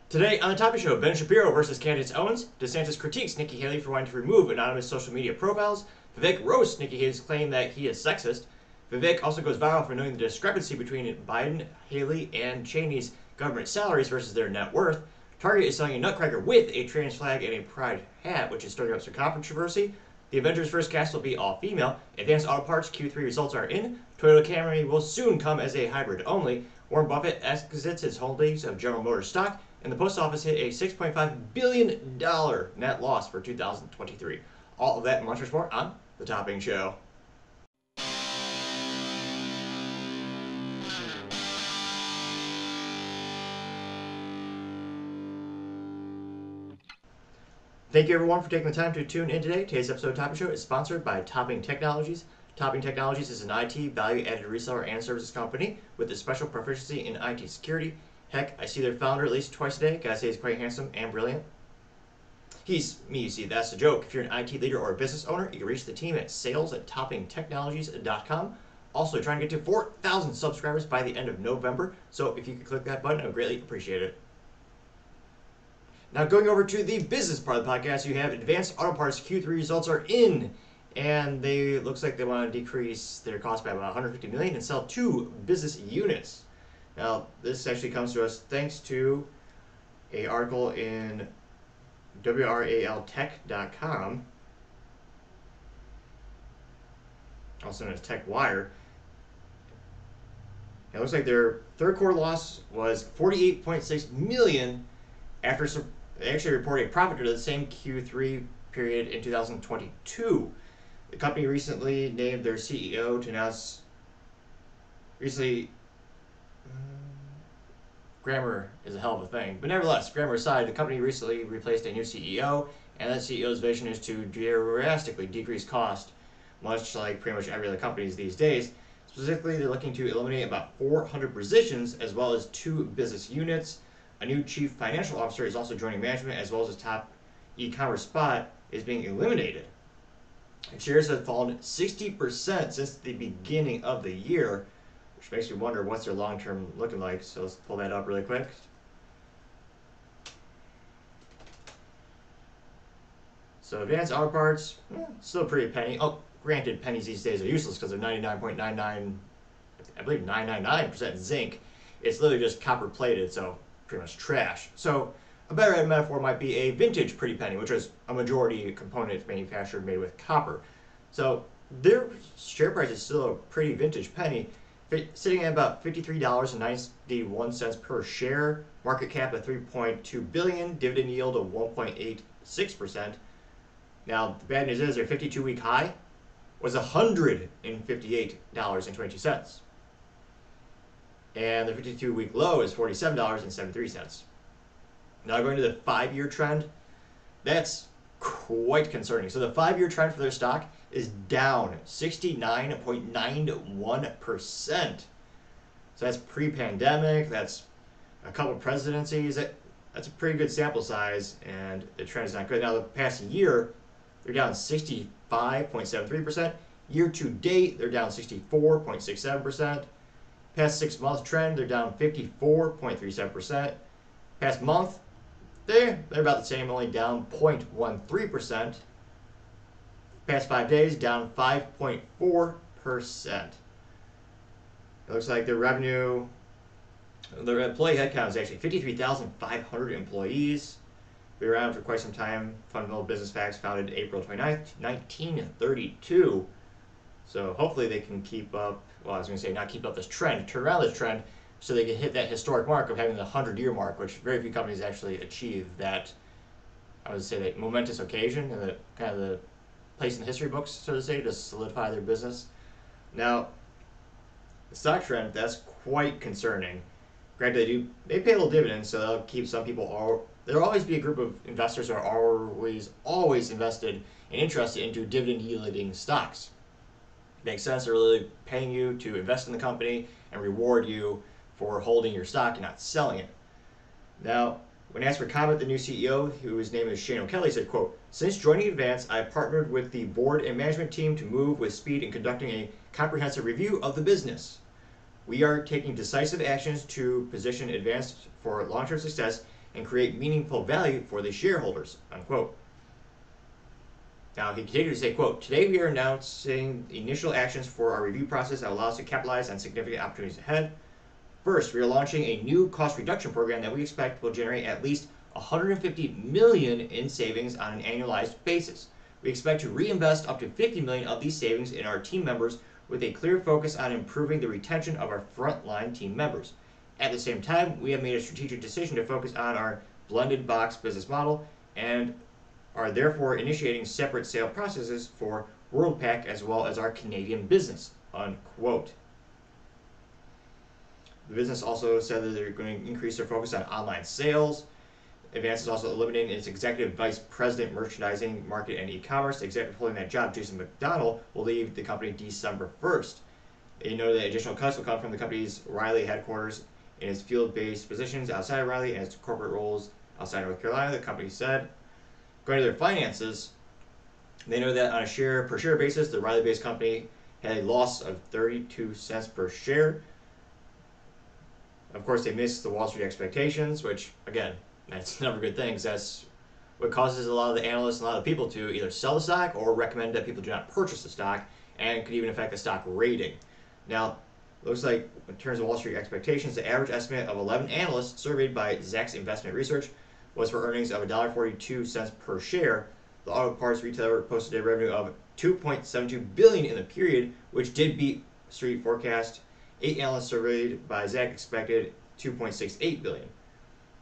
Today on the Topic Show, Shapiro vs Candace Owens, DeSantis critiques Nikki Haley for wanting to remove anonymous social media profiles, Vivek roasts Nikki Haley's claim that he is sexist, Vivek also goes viral for knowing the discrepancy between Biden, Haley, and Cheney's government salaries versus their net worth, Target is selling a Nutcracker with a trans flag and a pride hat, which is stirring up some controversy, the Avengers first cast will be all female, Advanced Auto Parts Q3 results are in, Toyota Camry will soon come as a hybrid only, Warren Buffett exits his holdings of General Motors stock, and the post office hit a $6.5 billion net loss for 2023. All of that and much more on The Topping Show. Thank you everyone for taking the time to tune in today. Today's episode of Topping Show is sponsored by Topping Technologies. Topping Technologies is an IT value-added reseller and services company with a special proficiency in IT security. Heck, I see their founder at least twice a day. Gotta say he's quite handsome and brilliant. He's me, you see, that's the joke. If you're an IT leader or a business owner, you can reach the team at sales@toppingtechnologies.com. Also, trying to get to 4,000 subscribers by the end of November. So if you could click that button, I would greatly appreciate it. Now going over to the business part of the podcast, you have Advanced Auto Parts Q3 results are in. And it looks like they want to decrease their cost by about $150 million and sell 2 business units. Now, this actually comes to us thanks to an article in WRALtech.com, also known as TechWire. It looks like their third quarter loss was $48.6 million after they actually reported a profit for the same Q3 period in 2022. The company recently named their CEO to announce grammar is a hell of a thing. But nevertheless, grammar aside, the company recently replaced a new CEO, and that CEO's vision is to drastically decrease cost, much like pretty much every other company these days. Specifically, they're looking to eliminate about 400 positions as well as 2 business units. A new chief financial officer is also joining management, as well as a top e-commerce spot is being eliminated. And shares have fallen 60% since the beginning of the year, which makes me wonder what's their long-term looking like. So let's pull that up really quick. So Advanced Auto Parts, still pretty penny. Oh, granted, pennies these days are useless because they're 99.99, I believe 999% zinc. It's literally just copper plated, so pretty much trash. So a better metaphor might be a vintage pretty penny, which is a majority component manufactured made with copper. So their share price is still a pretty vintage penny, sitting at about $53.91 per share, market cap of $3.2 billion, dividend yield of 1.86%. Now, the bad news is their 52-week high was $158.22. And the 52-week low is $47.73. Now going to the 5-year trend, that's quite concerning. So the 5-year trend for their stock is down 69.91%. So that's pre-pandemic, that's a couple presidencies, that's a pretty good sample size, and the trend is not good. Now the past year, they're down 65.73%. Year to date, they're down 64.67%. Past 6-month trend, they're down 54.37%. Past month, they're about the same, only down 0.13%. Past 5 days, down 5.4%. It looks like their revenue, their employee headcount is actually 53,500 employees. Been around for quite some time. Fundamental Business Facts, founded April 29th, 1932. So hopefully they can keep up, well, I was going to say not keep up this trend, turn around this trend, so they can hit that historic mark of having the 100-year mark, which very few companies actually achieve that, I would say, that momentous occasion and the kind of the place in the history books, so to say, to solidify their business. Now, the stock trend, that's quite concerning. Granted, they pay a little dividends, so they'll keep some people, there'll always be a group of investors who are always invested and interested into dividend yielding stocks. It makes sense. They're really paying you to invest in the company and reward you for holding your stock and not selling it. Now, when asked for comment, the new CEO, whose name is Shane O'Kelly, said, quote, "Since joining Advance, I partnered with the board and management team to move with speed in conducting a comprehensive review of the business. We are taking decisive actions to position Advance for long-term success and create meaningful value for the shareholders, unquote. Now, he continued to say, quote, today we are announcing initial actions for our review process that will allow us to capitalize on significant opportunities ahead. First, we are launching a new cost reduction program that we expect will generate at least $150 million in savings on an annualized basis. We expect to reinvest up to $50 million of these savings in our team members with a clear focus on improving the retention of our frontline team members. At the same time, we have made a strategic decision to focus on our blended box business model and are therefore initiating separate sale processes for WorldPack as well as our Canadian business, unquote. The business also said that they're going to increase their focus on online sales. Advance is also eliminating its executive vice president merchandising, market, and e-commerce. The executive holding that job, Jason McDonald, will leave the company December 1st. They know that additional cuts will come from the company's Raleigh headquarters in its field-based positions outside of Raleigh and its corporate roles outside North Carolina, the company said. Going to their finances, they know that on a per-share basis, the Raleigh-based company had a loss of 32 cents per share. Of course, they missed the Wall Street expectations, which, again, that's never a good thing, because that's what causes a lot of the analysts and a lot of the people to either sell the stock or recommend that people do not purchase the stock, and could even affect the stock rating. Now, looks like in terms of Wall Street expectations, the average estimate of 11 analysts surveyed by Zacks Investment Research was for earnings of $1.42 per share. The auto parts retailer posted a revenue of $2.72 billion in the period, which did beat Street forecast. 8 analysts surveyed by Zacks expected $2.68 billion.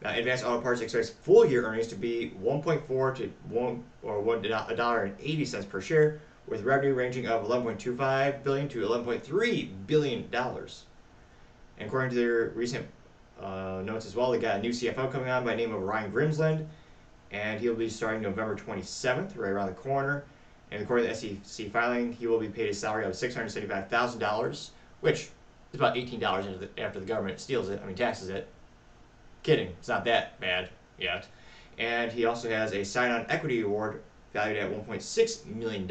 Now, Advanced Auto Parts expects full-year earnings to be $1.4 to $1.80 per share, with revenue ranging of $11.25 billion to $11.3 billion. And according to their recent notes as well, they got a new CFO coming on by the name of Ryan Grimsland, and he'll be starting November 27th, right around the corner. And according to the SEC filing, he will be paid a salary of $675,000, which is about $18 after the government taxes it. Kidding, it's not that bad yet. And he also has a sign-on equity award valued at $1.6 million.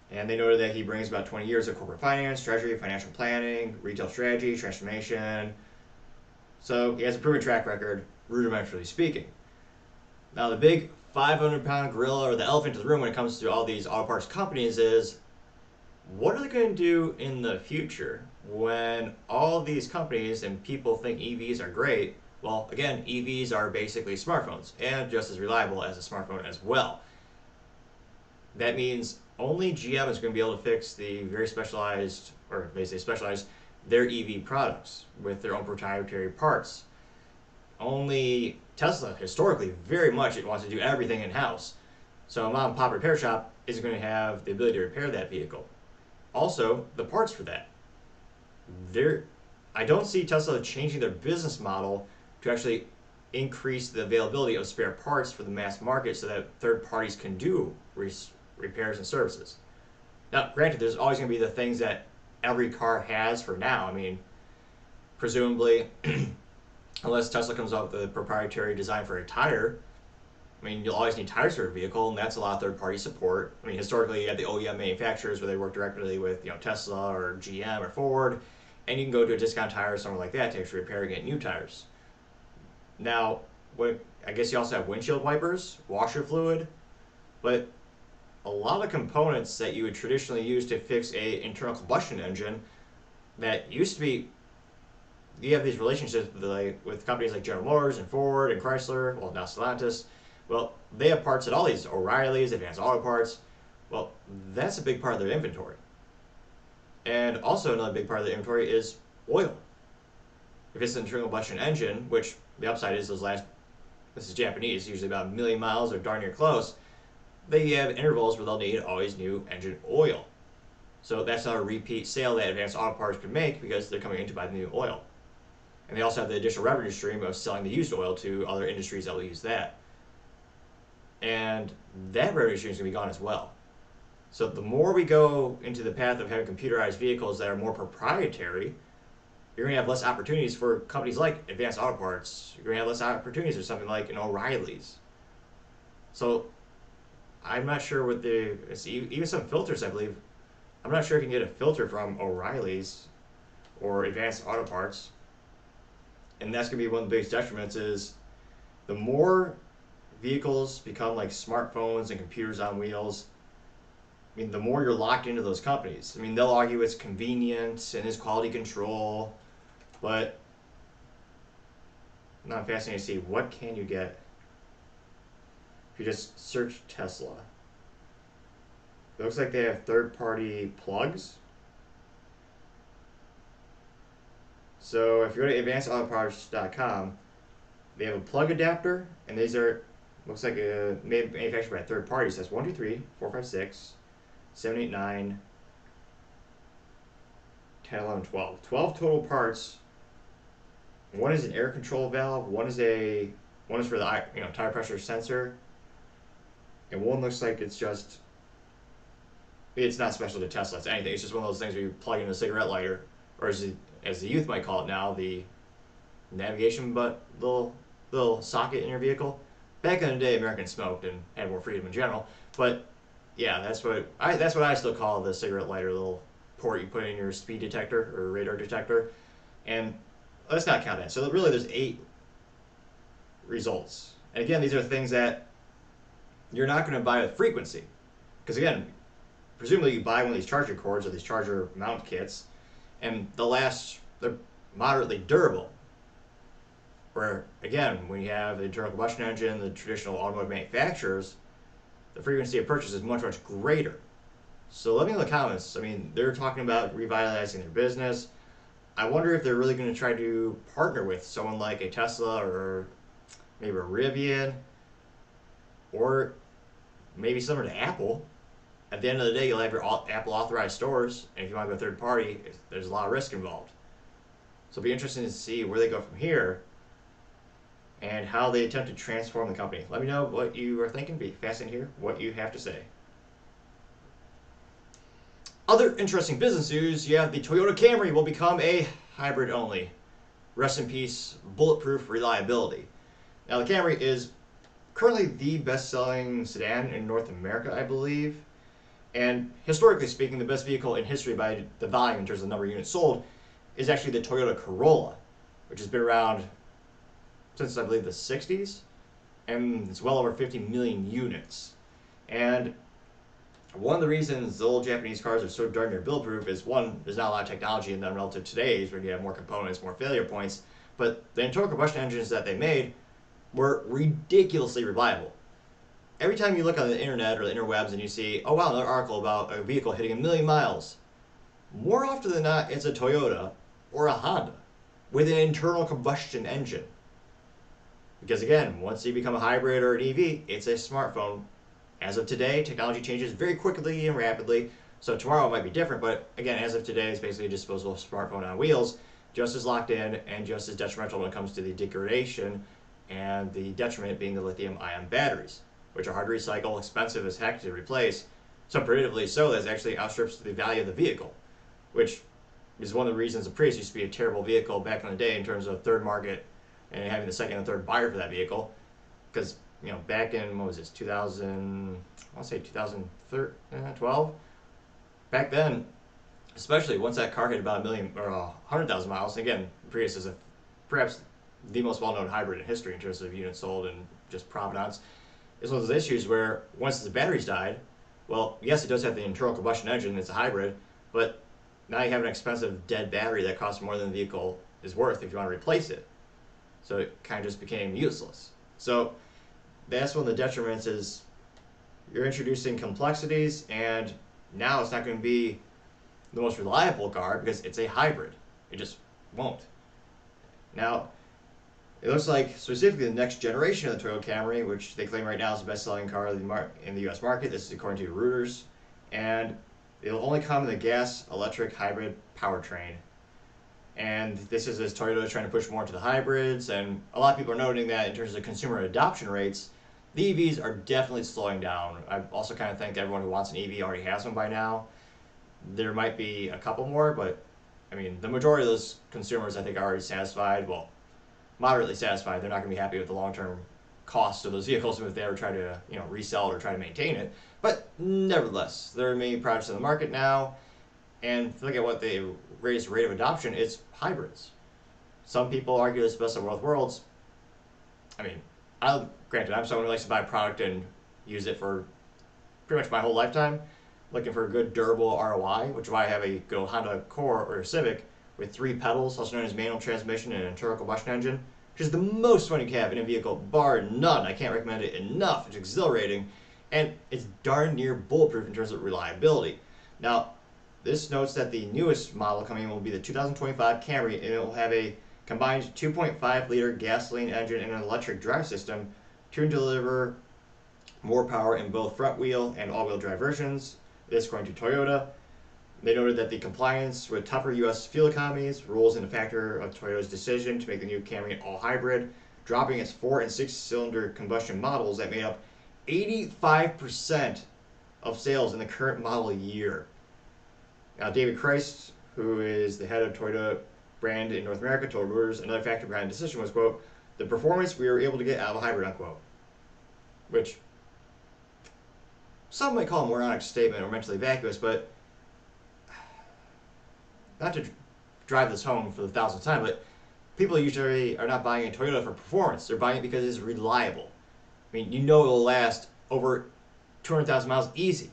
And they noted that he brings about 20 years of corporate finance, treasury, financial planning, retail strategy, transformation. So he has a proven track record, rudimentarily speaking. Now, the big 500-pound gorilla, or the elephant in the room when it comes to all these auto parts companies, is what are they going to do in the future when all these companies and people think EVs are great? Well, again, EVs are basically smartphones and just as reliable as a smartphone as well. That means only GM is going to be able to fix the very specialized, or basically specialized, their EV products with their own proprietary parts. Only Tesla, historically, very much it wants to do everything in-house. So a mom and pop repair shop isn't going to have the ability to repair that vehicle. Also, the parts for that. I don't see Tesla changing their business model to actually increase the availability of spare parts for the mass market so that third parties can do repairs and services. Now, granted, there's always going to be the things that every car has for now. I mean, presumably, unless Tesla comes up with a proprietary design for a tire, I mean, you'll always need tires for a vehicle, and that's a lot of third-party support. I mean, historically, you had the OEM manufacturers where they work directly with, Tesla or GM or Ford, and you can go to a discount tire or somewhere like that to actually repair and get new tires. Now, I guess you also have windshield wipers, washer fluid, but a lot of components that you would traditionally use to fix a internal combustion engine that used to be, you have these relationships with companies like General Motors and Ford and Chrysler, well, now Stellantis. Well, they have parts at all these O'Reilly's, Advanced Auto Parts. Well, that's a big part of their inventory. And also another big part of the inventory is oil. If it's an internal combustion engine, which the upside is this is Japanese, usually about 1 million miles or darn near close, they have intervals where they'll need always new engine oil. So that's not a repeat sale that Advanced Auto Parts could make because they're coming in to buy the new oil. And they also have the additional revenue stream of selling the used oil to other industries that will use that. And that revenue stream is going to be gone as well. So the more we go into the path of having computerized vehicles that are more proprietary, you're going to have less opportunities for companies like Advanced Auto Parts. You're going to have less opportunities for something like an O'Reilly's. So I'm not sure what even some filters, I believe, I'm not sure if you can get a filter from O'Reilly's or Advanced Auto Parts. and that's going to be one of the biggest detriments, is the more vehicles become like smartphones and computers on wheels, I mean, the more you're locked into those companies. I mean, they'll argue it's convenient and it's quality control, but now I'm fascinated to see what can you get if you just search Tesla. It looks like they have third-party plugs. So if you go to advancedautoparts.com, they have a plug adapter, and these are, looks like manufactured by a third party. So that's 1, 2, 3, 4, 5, 6, 7, 8, 9, 10, 11, 12. 12 total parts. One is an air control valve. One is for the tire pressure sensor, and one looks like it's not special to Tesla. It's anything. It's just one of those things where you plug in a cigarette lighter, or as the youth might call it now, the navigation little socket in your vehicle. Back in the day, Americans smoked and had more freedom in general. But yeah, that's what I still call the cigarette lighter, little port you put in your speed detector or radar detector. And let's not count that. So really, there's 8 results. And again, these are things that you're not going to buy with frequency, because again, presumably you buy one of these charger cords or these charger mount kits, and they're moderately durable. Where again, when you have the internal combustion engine, the traditional automotive manufacturers, the frequency of purchase is much greater. So let me know in the comments. I mean, they're talking about revitalizing their business. I wonder if they're really going to try to partner with someone like a Tesla or maybe a Rivian, or maybe similar to Apple. At the end of the day, you'll have your Apple authorized stores, and if you want to go third party, there's a lot of risk involved. So it'll be interesting to see where they go from here and how they attempt to transform the company. Let me know what you are thinking. Be fascinated to hear what you have to say. Other interesting business news, you have the Toyota Camry will become a hybrid only. Rest in peace, bulletproof reliability. Now the Camry is currently the best-selling sedan in North America, I believe. And historically speaking, the best vehicle in history by the volume in terms of the number of units sold is actually the Toyota Corolla, which has been around since I believe the 60s, and it's well over 50 million units. And one of the reasons the old Japanese cars are so darn near bulletproof is, one, there's not a lot of technology in them relative to today's, where you have more components, more failure points, but the internal combustion engines that they made were ridiculously reliable. Every time you look on the internet or the interwebs and you see, oh wow, another article about a vehicle hitting 1 million miles, more often than not, it's a Toyota or a Honda with an internal combustion engine. Because again, once you become a hybrid or an EV, it's a smartphone. As of today, technology changes very quickly and rapidly, so tomorrow it might be different, but again, as of today, it's basically a disposable smartphone on wheels, just as locked in and just as detrimental when it comes to the degradation, and the detriment being the lithium-ion batteries, which are hard to recycle, expensive as heck to replace, so prohibitively so that it actually outstrips the value of the vehicle, which is one of the reasons the Prius used to be a terrible vehicle back in the day in terms of third market and having the second and third buyer for that vehicle. Because, back in, what was this, 2012? Back then, especially once that car hit about 1 million or 100,000 miles, and again, Prius is perhaps the most well-known hybrid in history in terms of units sold and just provenance. It's one of those issues where once the batteries died, well, yes, it does have the internal combustion engine, it's a hybrid, but now you have an expensive dead battery that costs more than the vehicle is worth if you want to replace it. So it kind of just became useless. So that's one of the detriments, is you're introducing complexities, and now it's not going to be the most reliable car because it's a hybrid. It just won't. Now, it looks like specifically the next generation of the Toyota Camry, which they claim right now is the best-selling car in the U.S. market. This is according to Reuters, and it'll only come in the gas-electric hybrid powertrain. And this is as Toyota is trying to push more into the hybrids, and a lot of people are noting that in terms of consumer adoption rates, the EVs are definitely slowing down. I also kind of think everyone who wants an EV already has one by now. There might be a couple more, but I mean, the majority of those consumers I think are already satisfied. Well, moderately satisfied. They're not going to be happy with the long-term cost of those vehicles if they ever try to resell it or try to maintain it. But nevertheless, there are many products in the market now, and if you look at what they raised rate of adoption, it's hybrids. some people argue it's the best of both worlds. I mean, granted, I'm someone who likes to buy a product and use it for pretty much my whole lifetime, looking for a good durable ROI, which is why I have a good Honda Accord or a Civic with 3 pedals, also known as manual transmission and an internal combustion engine, which is the most fun you can have in a vehicle, bar none. I can't recommend it enough. It's exhilarating, and it's darn near bulletproof in terms of reliability. Now, this notes that the newest model coming in will be the 2025 Camry, and it will have a combined 2.5-liter gasoline engine and an electric drive system to deliver more power in both front-wheel and all-wheel drive versions. This, according to Toyota. They noted that the compliance with tougher U.S. fuel economies rolls in a factor of Toyota's decision to make the new Camry all-hybrid, dropping its 4- and 6-cylinder combustion models that made up 85% of sales in the current model year. Now, David Christ, who is the head of Toyota brand in North America, told Reuters another factor behind the decision was, quote, the performance we were able to get out of a hybrid, unquote. Which some might call a moronic statement or mentally vacuous, but not to drive this home for the 1000th time, but people usually are not buying a Toyota for performance. They're buying it because it's reliable. I mean, you know it'll last over 200,000 miles easy.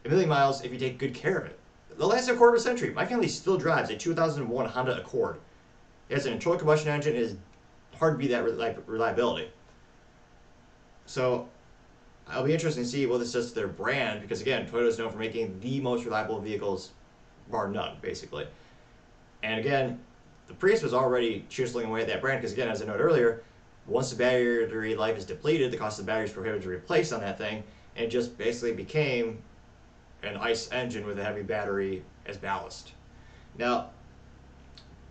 1,000,000 miles if you take good care of it. It'll last a quarter of a century. My family still drives a 2001 Honda Accord. It has an internal combustion engine. It is hard to beat that reliability. So I'll be interested to see what this does to their brand, because again, Toyota is known for making the most reliable vehicles, bar none, basically. And again, the Prius was already chiseling away at that brand, because again, as I noted earlier, once the battery life is depleted, the cost of the battery is prohibitive to replace on that thing, and it just basically became an ICE engine with a heavy battery as ballast. Now,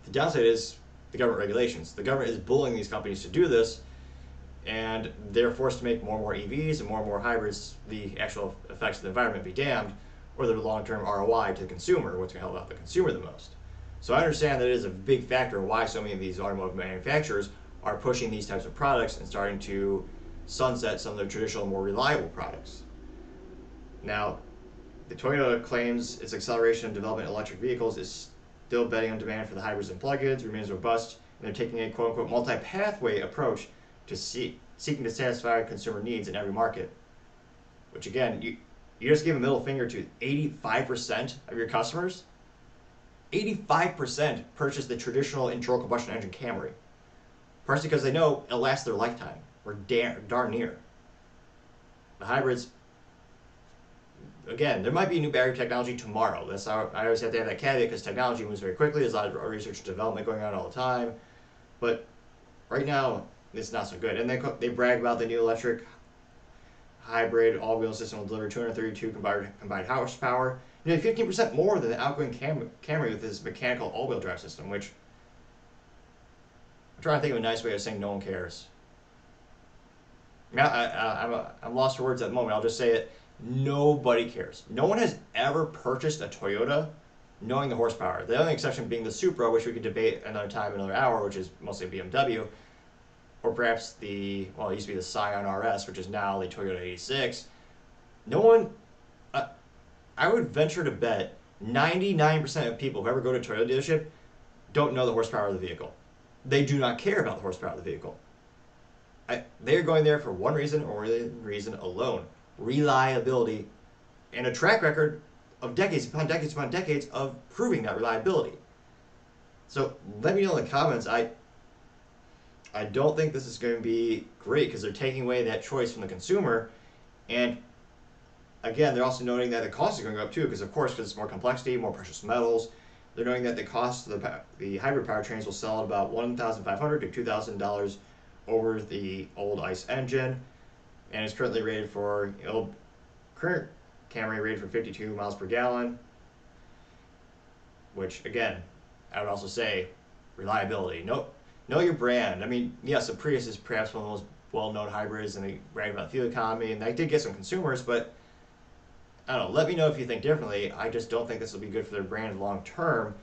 the downside is the government regulations. The government is bullying these companies to do this, and they're forced to make more and more EVs and more hybrids. The actual effects of the environment be damned, or the long-term ROI to the consumer, what's going to help out the consumer the most. So I understand that it is a big factor why so many of these automotive manufacturers are pushing these types of products and starting to sunset some of their traditional, more reliable products. Now, the Toyota claims its acceleration in development of electric vehicles is still betting on demand for the hybrids and plug-ins, remains robust, and they're taking a quote-unquote multi-pathway approach to seeking to satisfy consumer needs in every market. Which again, you just gave a middle finger to 85% of your customers. 85% purchase the traditional internal combustion engine Camry. Partially because they know it'll last their lifetime, or darn near. The hybrids, again, there might be new battery technology tomorrow. That's how I always have to have that caveat, because technology moves very quickly. There's a lot of research and development going on all the time. But right now, it's not so good. And they brag about the new electric hybrid all-wheel system will deliver 232 combined horsepower, nearly 15% more than the outgoing Camry with its mechanical all-wheel drive system, which I'm trying to think of a nice way of saying no one cares. I'm lost for words at the moment. I'll just say it. Nobody cares. No one has ever purchased a Toyota knowing the horsepower. The only exception being the Supra, which we could debate another time, another hour, which is mostly BMW. Or perhaps it used to be the Scion RS, which is now the Toyota 86. No one, I would venture to bet 99% of people who ever go to a Toyota dealership don't know the horsepower of the vehicle. They do not care about the horsepower of the vehicle. They're going there for one reason, or one reason alone: reliability, and a track record of decades upon decades upon decades of proving that reliability. So let me know in the comments. I don't think this is going to be great, because they're taking away that choice from the consumer. And again, they're also noting that the cost is going to go up too, because of course, because it's more complexity, more precious metals. They're noting that the cost of the hybrid powertrains will sell at about $1,500 to $2,000 over the old ICE engine, and it's currently rated for current Camry rated for 52 miles per gallon. Which again, I would also say reliability. Know your brand. I mean, yes, the Prius is perhaps one of the most well-known hybrids, and they brag about fuel economy, and they did get some consumers, but I don't know. Let me know if you think differently. I just don't think this will be good for their brand long term,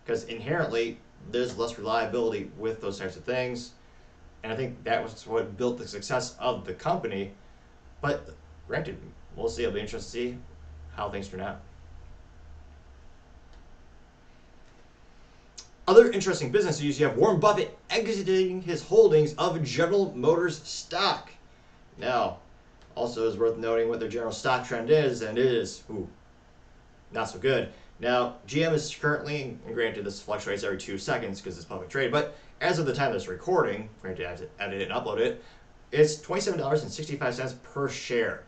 because inherently there's less reliability with those types of things, and I think that was what built the success of the company. But granted, we'll see. It'll be interesting to see how things turn out. Other interesting business news, you have Warren Buffett exiting his holdings of General Motors stock. Now, also is worth noting what their general stock trend is, and it is, not so good. Now, GM is currently, and granted this fluctuates every 2 seconds because it's public trade, but as of the time of this recording, granted I have to edit it and upload it, it's $27.65 per share,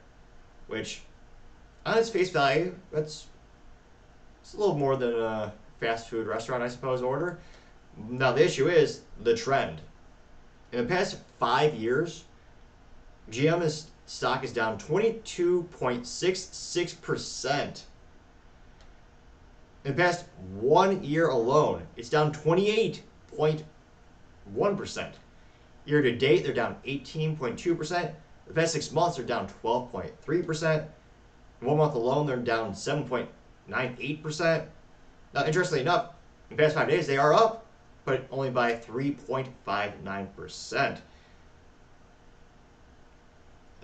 which on its face value, it's a little more than a fast food restaurant, I suppose, order. Now, the issue is the trend. In the past 5 years, GM's stock is down 22.66%. In the past 1 year alone, it's down 28.1%. Year to date, they're down 18.2%. The past 6 months, they're down 12.3%. 1 month alone, they're down 7.98%. Now, interestingly enough, in the past 5 days, they are up, but only by 3.59%.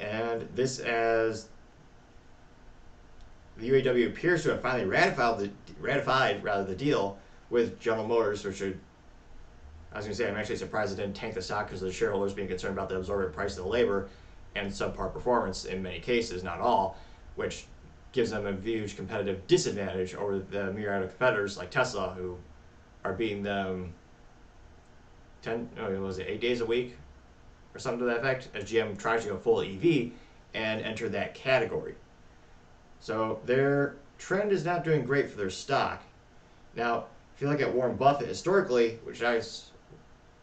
And this, as the UAW appears to have finally ratified the deal with General Motors, which should, I was going to say, I'm actually surprised it didn't tank the stock because of the shareholders being concerned about the absorbent price of the labor and subpar performance in many cases, not all, which gives them a huge competitive disadvantage over the myriad of competitors like Tesla, who are beating them 8 days a week or something to that effect, as GM tries to go full EV and enter that category. So their trend is not doing great for their stock. Now, if you look at Warren Buffett historically, which I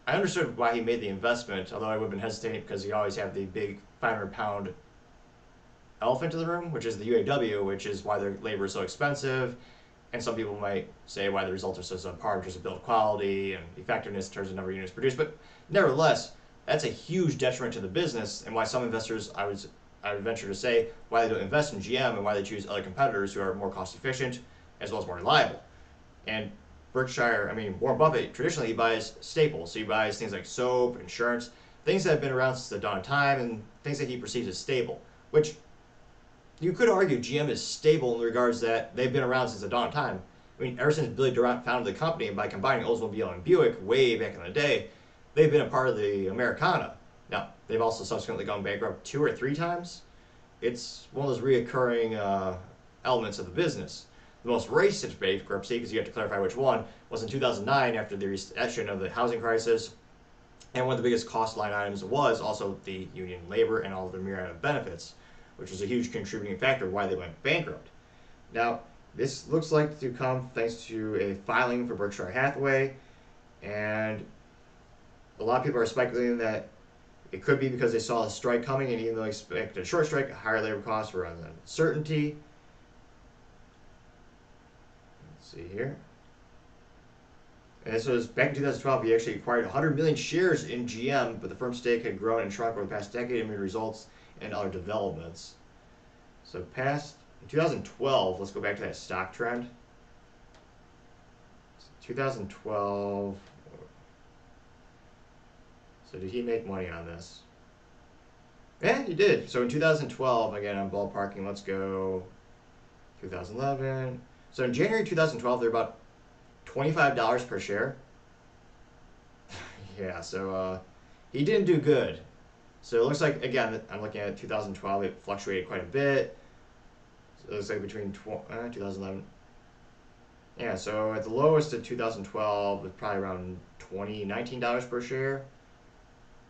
understood why he made the investment, although I would have been hesitant because you always have the big 500-pound elephant in the room, which is the UAW, which is why their labor is so expensive. And some people might say why the results are so subpar in terms of build quality and effectiveness in terms of number of units produced. But nevertheless, that's a huge detriment to the business, and why some investors, I would venture to say, why they don't invest in GM and why they choose other competitors who are more cost efficient as well as more reliable. And Warren Buffett, traditionally he buys staples. So he buys things like soap, insurance, things that have been around since the dawn of time, and things that he perceives as stable, which you could argue GM is stable in regards that they've been around since the dawn of time. I mean, ever since Billy Durant founded the company, and by combining Oldsmobile and Buick way back in the day, they've been a part of the Americana. Now, they've also subsequently gone bankrupt 2 or 3 times. It's one of those reoccurring elements of the business. The most recent bankruptcy, because you have to clarify which one, was in 2009 after the recession of the housing crisis. And one of the biggest cost line items was also the union labor and all of their myriad of benefits, which was a huge contributing factor why they went bankrupt. Now, this looks like to come thanks to a filing for Berkshire Hathaway, and a lot of people are speculating that it could be because they saw a strike coming, and even though they expected a short strike, higher labor costs were an uncertainty. Let's see here. And this was back in 2012. He actually acquired 100 million shares in GM, but the firm's stake had grown and shrunk over the past decade amid results and other developments. So in 2012, let's go back to that stock trend. 2012. So did he make money on this? Yeah, he did. So in 2012, again, I'm ballparking, let's go 2011. So in January 2012, they're about $25 per share. Yeah, so he didn't do good. So it looks like, again, I'm looking at 2012, it fluctuated quite a bit. So it looks like between 2011. Yeah, so at the lowest of 2012, it's probably around $19 per share.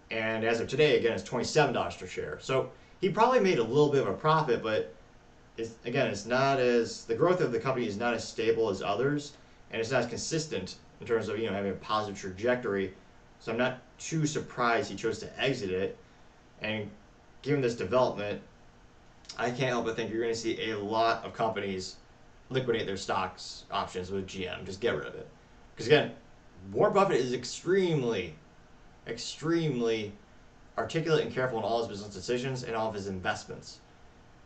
And as of today, again, it's $27 per share. So he probably made a little bit of a profit, but it's not as, the growth of the company is not as stable as others, and it's not as consistent in terms of, having a positive trajectory. So I'm not too surprised he chose to exit it. And given this development, I can't help but think you're going to see a lot of companies liquidate their stocks options with GM. Just get rid of it. Because again, Warren Buffett is extremely articulate and careful in all his business decisions and all of his investments.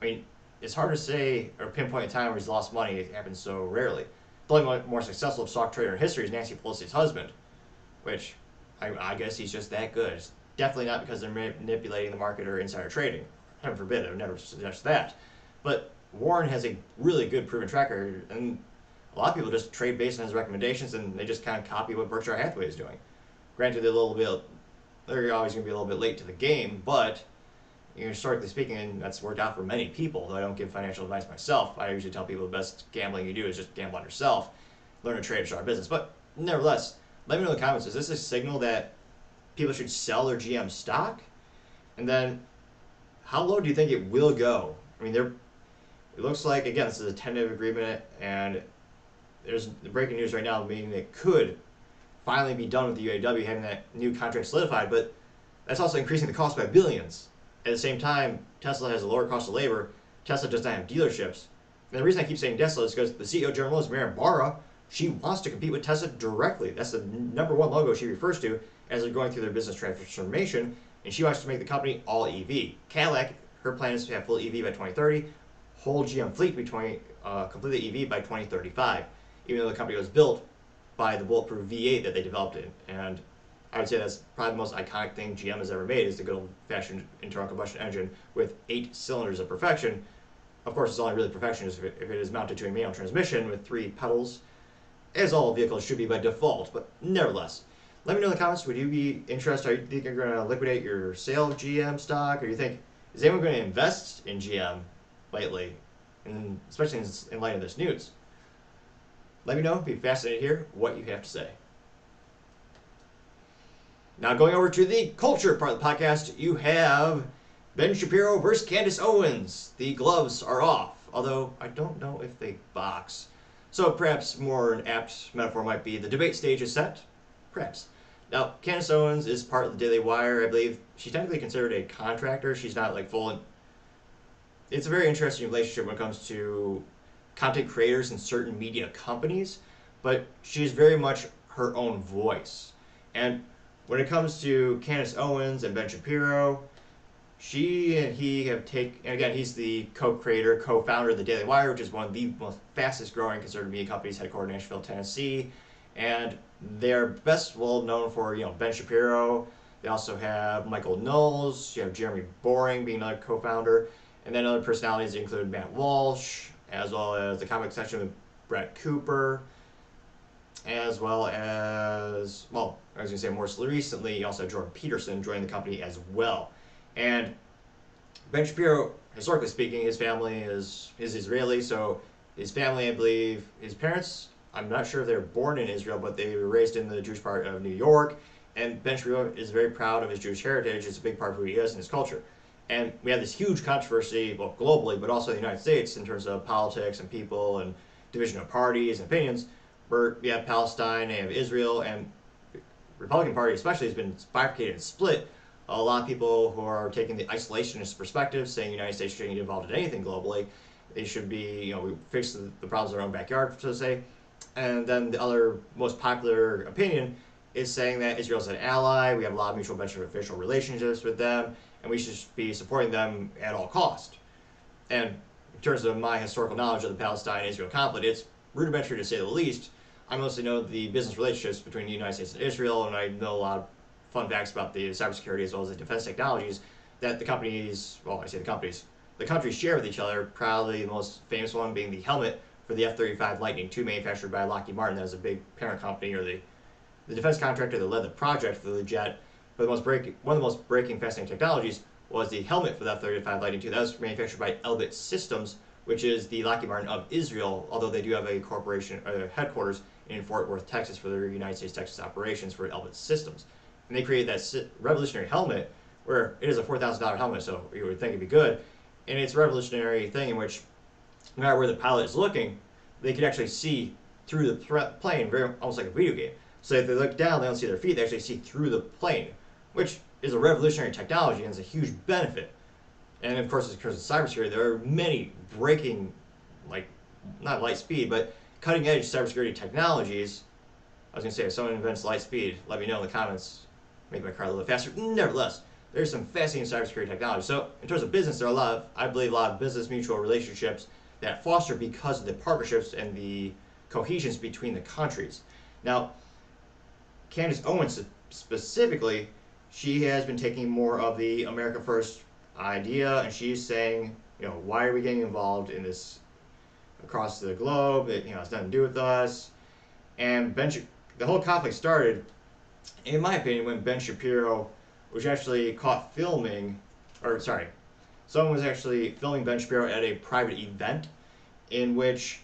I mean, it's hard to say or pinpoint a time where he's lost money. It happens so rarely. The only more successful stock trader in history is Nancy Pelosi's husband, which I guess he's just that good. It's definitely not because they're manipulating the market or insider trading. Heaven forbid, I would never suggest that. But Warren has a really good proven track record, and a lot of people just trade based on his recommendations, and they just kind of copy what Berkshire Hathaway is doing. Granted, they're always going to be a little bit late to the game, but historically speaking, that's worked out for many people. Though I don't give financial advice myself, I usually tell people the best gambling you do is just gamble on yourself, learn to trade and start a business. But nevertheless, let me know in the comments, is this a signal that people should sell their GM stock? And then, how low do you think it will go? I mean, it looks like, again, this is a tentative agreement, and there's the breaking news right now, meaning it could finally be done with the UAW, having that new contract solidified, but that's also increasing the cost by billions. At the same time, Tesla has a lower cost of labor. Tesla does not have dealerships. And the reason I keep saying Tesla is because the CEO of General Motors, Mary Barra, she wants to compete with Tesla directly. That's the #1 logo she refers to as they're going through their business transformation, and she wants to make the company all EV. Cadillac, her plan is to have full EV by 2030, whole GM fleet be completely EV by 2035, even though the company was built by the bulletproof V8 that they developed in. And I would say that's probably the most iconic thing GM has ever made, is the good old-fashioned internal combustion engine with 8 cylinders of perfection. Of course, it's only really perfection if it is mounted to a manual transmission with 3 pedals, as all vehicles should be by default, but nevertheless. Let me know in the comments, would you be interested? Do you think you're going to liquidate your sale of GM stock, or do you think, is anyone going to invest in GM lately, and especially in light of this news? Let me know. I'd be fascinated to hear what you have to say. Now, going over to the culture part of the podcast, you have Ben Shapiro versus Candace Owens. The gloves are off, although I don't know if they box. So perhaps more an apt metaphor might be the debate stage is set. Perhaps. Now, Candace Owens is part of the Daily Wire. I believe she's technically considered a contractor. She's not like full. It's a very interesting relationship when it comes to content creators and certain media companies, but she's very much her own voice. And when it comes to Candace Owens and Ben Shapiro, she and he have taken, and again, he's the co-creator, co-founder of the Daily Wire, which is one of the most fastest growing conservative media companies headquartered in Nashville, Tennessee. And they're best well known for, Ben Shapiro. They also have Michael Knowles. You have Jeremy Boring being another co-founder. And then other personalities include Matt Walsh, as well as the comic section with Brett Cooper, as well as, well, I was going to say more recently, you also have Jordan Peterson joining the company as well. And Ben Shapiro, historically speaking, his family is Israeli, so his family, I believe, his parents, I'm not sure if they were born in Israel, but they were raised in the Jewish part of New York, and Ben Shapiro is very proud of his Jewish heritage. It's a big part of who he is and his culture. And we have this huge controversy, well, globally, but also in the United States in terms of politics and people and division of parties and opinions, where we have Palestine and Israel, and the Republican Party especially has been bifurcated and split. A lot of people who are taking the isolationist perspective, saying the United States shouldn't get involved in anything globally. They should be, we fix the problems in our own backyard, so to say. And then the other most popular opinion is saying that Israel's an ally, we have a lot of mutual beneficial relationships with them, and we should be supporting them at all cost. And in terms of my historical knowledge of the Palestine-Israel conflict, it's rudimentary to say the least. I mostly know the business relationships between the United States and Israel, and I know a lot of fun facts about the cybersecurity as well as the defense technologies that the companies, well, I say the companies, the countries share with each other, probably the most famous one being the helmet for the F-35 Lightning II manufactured by Lockheed Martin. That was a big parent company, or the defense contractor that led the project for the jet. But one of the most breaking, fascinating technologies was the helmet for the F-35 Lightning II. That was manufactured by Elbit Systems, which is the Lockheed Martin of Israel, although they do have a corporation headquarters in Fort Worth, Texas, for their United States Texas operations for Elbit Systems. And they created that revolutionary helmet, where it is a $4,000 helmet, so you would think it'd be good. And it's a revolutionary thing in which, no matter where the pilot is looking, they can actually see through the plane, very almost like a video game. So if they look down, they don't see their feet, they actually see through the plane, which is a revolutionary technology and is a huge benefit. And of course, in terms of cybersecurity, there are many breaking, like, not light speed, but cutting edge cybersecurity technologies. I was going to say, if someone invents light speed, let me know in the comments, make my car a little faster. Nevertheless, there's some fascinating cybersecurity technology. So in terms of business, there are I believe a lot of business mutual relationships that foster because of the partnerships and the cohesions between the countries. Now, Candace Owens specifically, she has been taking more of the America First idea, and she's saying, why are we getting involved in this across the globe. It, it's nothing to do with us. And the whole conflict started, in my opinion, when Ben Shapiro was actually caught filming, or sorry, someone was actually filming Ben Shapiro at a private event in which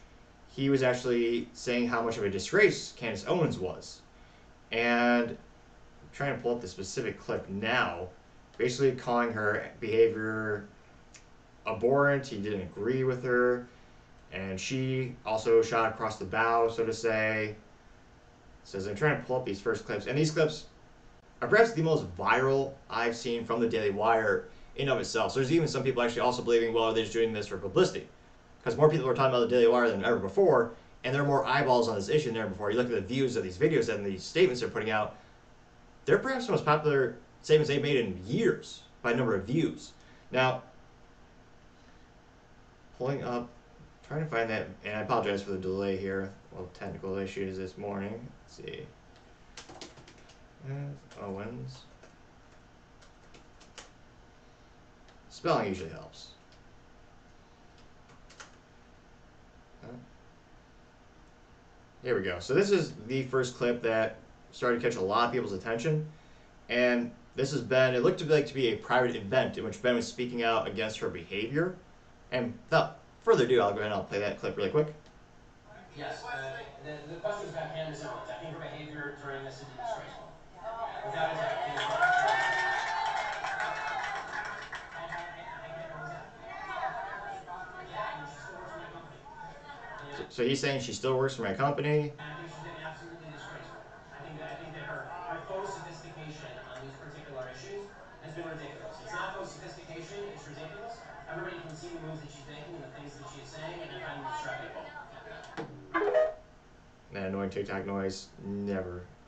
he was actually saying how much of a disgrace Candace Owens was. And I'm trying to pull up the specific clip now, basically calling her behavior abhorrent. He didn't agree with her, and she also shot across the bow, so to say. Says, I'm trying to pull up these first clips, and these clips are perhaps the most viral I've seen from the Daily Wire in of itself. So there's even some people actually also believing, well, they're just doing this for publicity, because more people are talking about the Daily Wire than ever before, and there are more eyeballs on this issue than ever before. You look at the views of these videos and these statements they're putting out, they're perhaps the most popular statements they've made in years by number of views. Now, pulling up, trying to find that, and I apologize for the delay here. Well, technical issues this morning. Let's see. Owens. Spelling usually helps. Here we go. So this is the first clip that started to catch a lot of people's attention. And this has been, it looked like to be a private event in which Ben was speaking out against her behavior. And without further ado, I'll go ahead and I'll play that clip really quick. Yes, the question is about Candace Owens. I think her behavior during this is disgraceful. Without a doubt. And she still works for my company. So he's saying she still works for my company. And I think she's been absolutely disgraceful. I think that her faux sophistication on these particular issues has been ridiculous. It's not faux sophistication, it's ridiculous. Everybody can see the moves that she's making and the things that she's saying, and I find them disreputable. That annoying TikTok noise,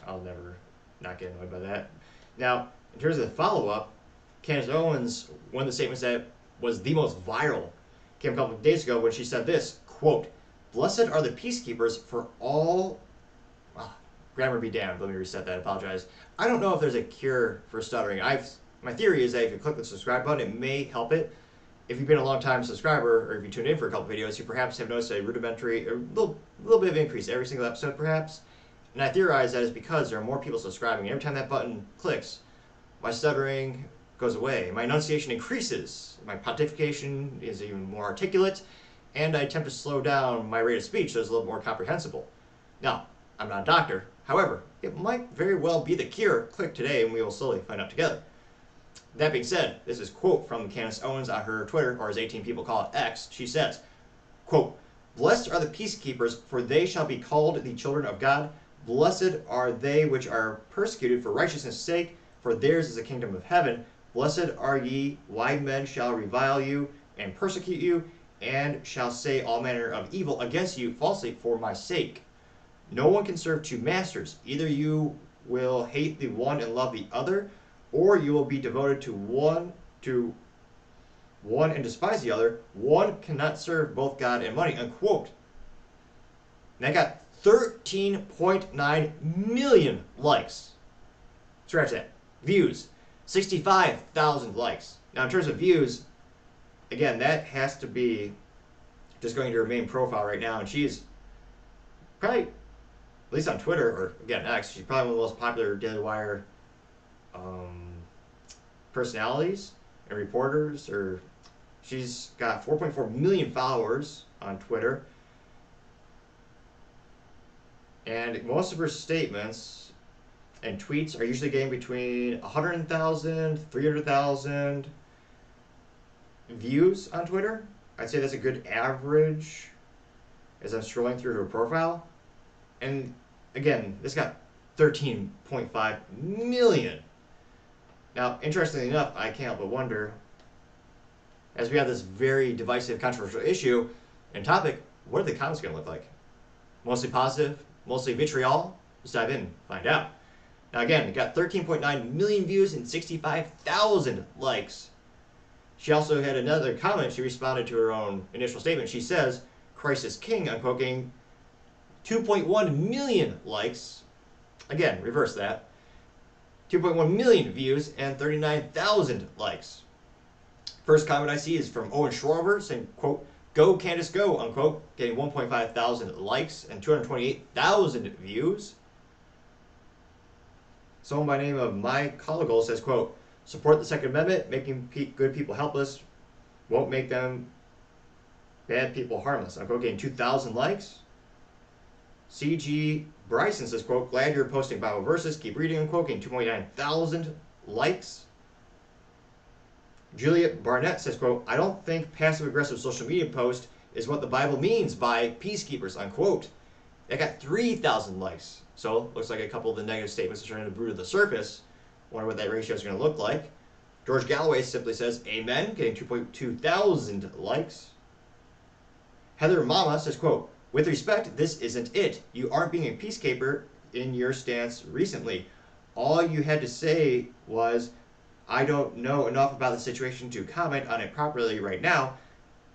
I'll never not get annoyed by that. Now, in terms of the follow-up, Candace Owens, one of the statements that was the most viral came a couple of days ago when she said this, quote, "Blessed are the peacekeepers for all..." Grammar be damned, let me reset that, I apologize. I don't know if there's a cure for stuttering. My theory is that if you click the subscribe button, it may help it. If you've been a long-time subscriber, or if you tuned in for a couple videos, you perhaps have noticed a rudimentary, or little bit of increase every single episode, perhaps. And I theorize that is because there are more people subscribing. Every time that button clicks, my stuttering goes away. My enunciation increases. My pontification is even more articulate, and I attempt to slow down my rate of speech so it's a little more comprehensible. Now, I'm not a doctor. However, it might very well be the cure. Click today, and we will slowly find out together. That being said, this is a quote from Candace Owens on her Twitter, or as 18 people call it, X. She says, quote, "Blessed are the peacekeepers, for they shall be called the children of God. Blessed are they which are persecuted for righteousness' sake, for theirs is the kingdom of heaven. Blessed are ye, why men shall revile you and persecute you, and shall say all manner of evil against you falsely for my sake. No one can serve two masters. Either you will hate the one and love the other, or you will be devoted to one and despise the other. One cannot serve both God and money," unquote. And that got 13.9 million likes. Scratch that. Views, 65,000 likes. Now in terms of views, again, that has to be just going to her main profile right now, and she's probably, at least on Twitter, or again X, she's probably one of the most popular Daily Wire personalities and reporters. Or she's got 4.4 million followers on Twitter, and most of her statements and tweets are usually getting between 100,000, 300,000 views on Twitter. I'd say that's a good average as I'm scrolling through her profile. And again, this got 13.5 million. Now, interestingly enough, I can't help but wonder, as we have this very divisive, controversial issue and topic, what are the comments going to look like? Mostly positive, mostly vitriol? Let's dive in and find out. Now again, it got 13.9 million views and 65,000 likes. She also had another comment. She responded to her own initial statement. She says, "Christ is king," unquoting, 2.1 million likes. Again, reverse that. 2.1 million views and 39,000 likes. First comment I see is from Owen Schroeder saying, quote, Go Candace Go, unquote, getting 1.5 thousand likes and 228,000 views. Someone by the name of My Colligal says, quote, support the Second Amendment, making good people helpless won't make them bad people harmless, unquote, getting 2,000 likes. CG Bryson says, quote, glad you're posting Bible verses, keep reading, unquote, getting 2.9 thousand likes. Juliet Barnett says, quote, I don't think passive-aggressive social media post is what the Bible means by peacekeepers, unquote. That got 3,000 likes. So, looks like a couple of the negative statements are starting to brew to the surface. Wonder what that ratio is going to look like. George Galloway simply says, amen, getting 2.2 thousand likes. Heather Mama says, quote, with respect, this isn't it. You aren't being a peacekeeper in your stance recently. All you had to say was, I don't know enough about the situation to comment on it properly right now,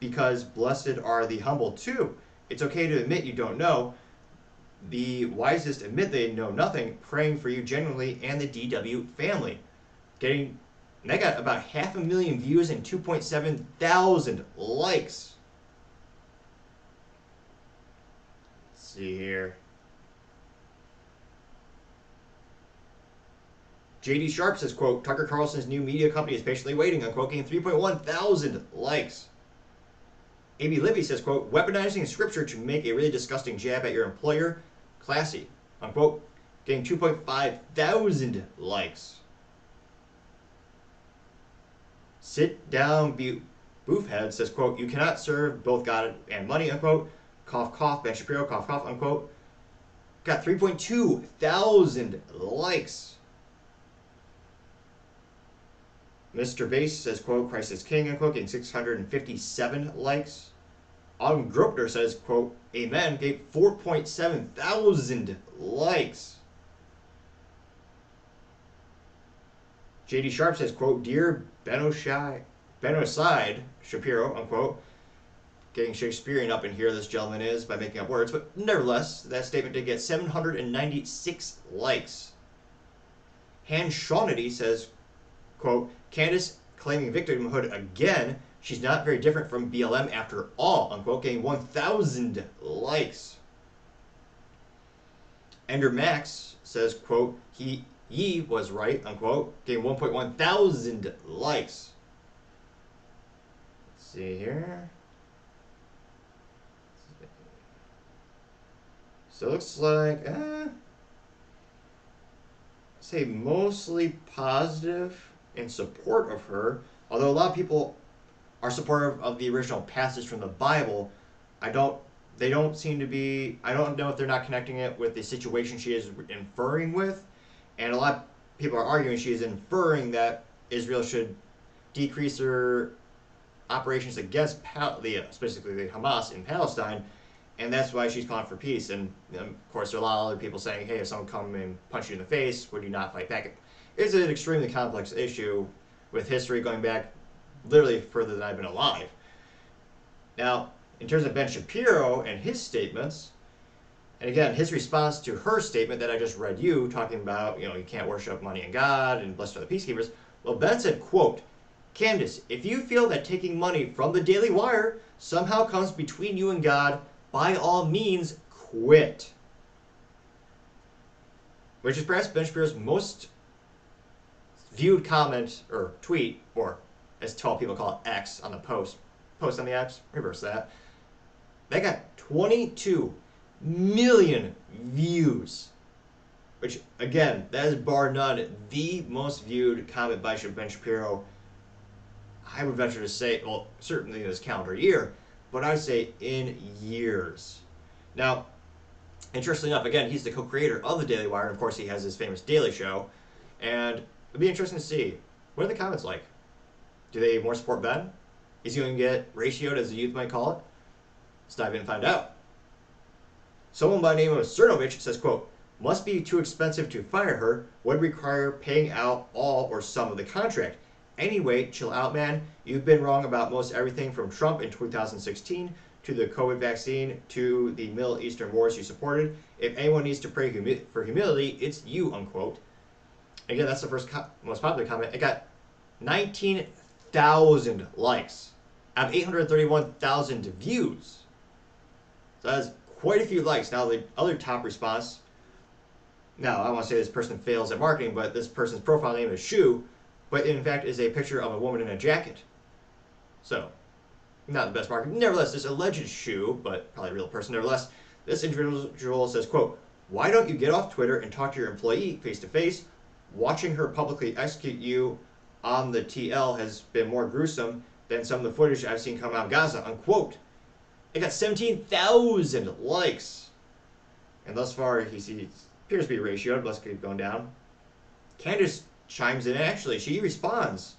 because blessed are the humble too. It's okay to admit you don't know. The wisest admit they know nothing, praying for you genuinely and the DW family. They got about 500,000 views and 2.7 thousand likes. Let's see here. JD Sharp says, quote, Tucker Carlson's new media company is patiently waiting, unquote, getting 3.1 thousand likes. A.B. Libby says, quote, weaponizing scripture to make a really disgusting jab at your employer, classy, unquote, getting 2.5 thousand likes. Sit down, Boofhead says, quote, you cannot serve both God and money, unquote, cough, cough, Ben Shapiro, cough, cough, unquote, got 3.2 thousand likes. Mr. Bass says, quote, Christ is King, unquote, getting 657 likes. Autumn Gropner says, quote, amen, gave 4.7 thousand likes. JD Sharp says, quote, dear Benoside Shapiro, unquote, getting Shakespearean up in here, this gentleman is, by making up words, but nevertheless, that statement did get 796 likes. Han Shawnity says, quote, Candace claiming victimhood again. She's not very different from BLM after all, unquote, getting 1,000 likes. Ender Max says, quote, he was right, unquote, getting 1.1 thousand likes. Let's see here. So it looks like, say mostly positive in support of her, although a lot of people are supportive of the original passage from the Bible. They don't seem to be, I don't know if they're not connecting it with the situation she is inferring with, and a lot of people are arguing she is inferring that Israel should decrease their operations against specifically the Hamas in Palestine, and that's why she's calling for peace. And of course, there are a lot of other people saying, hey, if someone come and punch you in the face, would you not fight back? It's an extremely complex issue with history going back literally further than I've been alive. Now, in terms of Ben Shapiro and his statements, and again, his response to her statement that I just read you, talking about, you can't worship money and God and blessed are the peacekeepers. Well, Ben said, quote, Candace, if you feel that taking money from the Daily Wire somehow comes between you and God, by all means, quit. Which is perhaps Ben Shapiro's most viewed comment or tweet, or as tall people call it, X on the post on the X, reverse that. That got 22 million views, which again, that is bar none the most viewed comment by Ben Shapiro, I would venture to say, well, certainly this calendar year, but I would say in years. Now, interestingly enough, again, he's the co-creator of the Daily Wire, and of course he has his famous Daily Show, and it'd be interesting to see, what are the comments like? Do they more support Ben? Is he going to get ratioed, as the youth might call it? Let's dive in and find out. Someone by the name of Cernovich says, quote, must be too expensive to fire her, would require paying out all or some of the contract. Anyway, chill out, man. You've been wrong about most everything from Trump in 2016 to the COVID vaccine to the Middle Eastern wars you supported. If anyone needs to pray for humility, it's you, unquote. Again, that's the first most popular comment. It got 19,000 likes. have 831,000 views. So that's quite a few likes. Now the other top response, now I don't want to say this person fails at marketing, but this person's profile name is Shoe, but in fact is a picture of a woman in a jacket. So, not the best marketing. Nevertheless, this alleged Shoe, but probably a real person, nevertheless, this individual says, quote, "Why don't you get off Twitter and talk to your employee face to face? Watching her publicly execute you on the TL has been more gruesome than some of the footage I've seen come out of Gaza," unquote. It got 17,000 likes. And thus far, he appears to be ratioed, but let's keep going down. Candace chimes in, actually, she responds.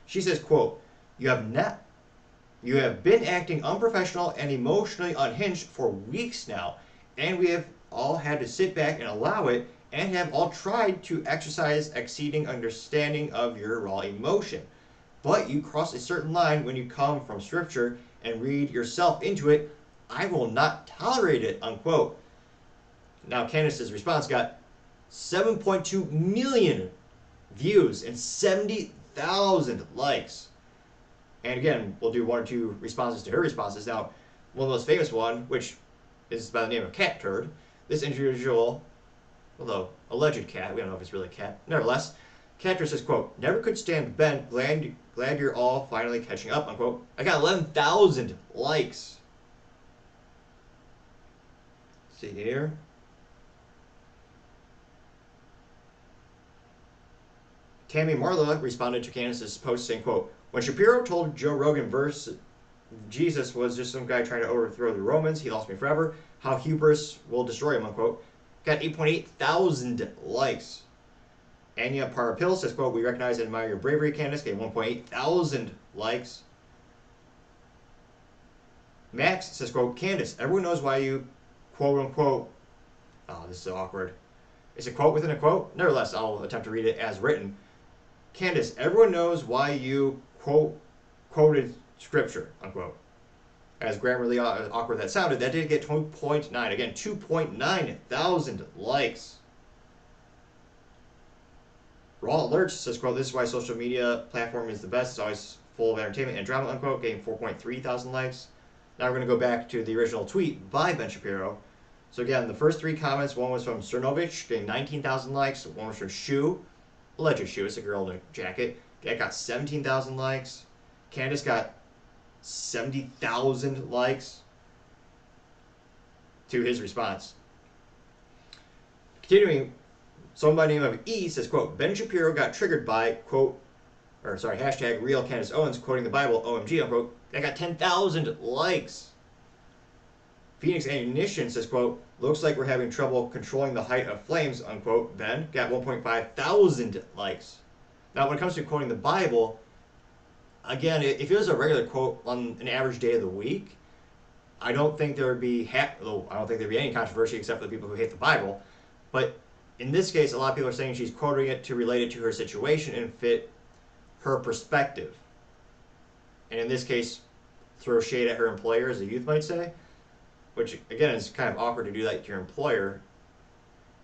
She says, quote, You have been acting unprofessional and emotionally unhinged for weeks now, and we have all had to sit back and allow it, and have all tried to exercise exceeding understanding of your raw emotion. But you cross a certain line when you come from scripture and read yourself into it. I will not tolerate it, unquote. Now, Candace's response got 7.2 million views and 70,000 likes. And again, we'll do one or two responses to her responses. Now, one of the most famous one, which is by the name of Cat Turd, this individual, although alleged cat, we don't know if it's really a cat, nevertheless, Cat Turd says, quote, "Never could stand Ben, glad you're all finally catching up," unquote. I got 11,000 likes. See here. Tammy Marla responded to Candace's post saying, quote, "When Shapiro told Joe Rogan Jesus was just some guy trying to overthrow the Romans, he lost me forever, how hubris will destroy him," unquote. Got 8.8 thousand likes. Anya Parapil says, quote, "We recognize and admire your bravery, Candace," getting 1.8 thousand likes. Max says, quote, "Candace, everyone knows why you, quote unquote," oh, this is so awkward. It's a quote within a quote? Nevertheless, I'll attempt to read it as written. "Candace, everyone knows why you, quote, quoted scripture," unquote. As grammarly awkward that sounded, that did get 2.9. Again, 2.9 thousand likes. Raw Alerts says, quote, "This is why social media platform is the best. It's always full of entertainment and drama," unquote, getting 4.3 thousand likes. Now we're going to go back to the original tweet by Ben Shapiro. So again, the first three comments, one was from Cernovich, getting 19,000 likes. One was from Shoe, alleged Shoe, it's a girl in a jacket. That got 17,000 likes. Candace got 70,000 likes to his response. Continuing, someone by the name of E says, quote, "Ben Shapiro got triggered by, quote, hashtag real Candace Owens quoting the Bible, OMG, unquote." That got 10,000 likes. Phoenix Ammunition says, quote, "Looks like we're having trouble controlling the height of flames," unquote. Ben got 1.5 thousand likes. Now, when it comes to quoting the Bible, again, if it was a regular quote on an average day of the week, I don't think there would be any controversy except for the people who hate the Bible. But in this case, a lot of people are saying she's quoting it to relate it to her situation and fit her perspective. And in this case, throw shade at her employer, as the youth might say, which again is kind of awkward to do that to your employer.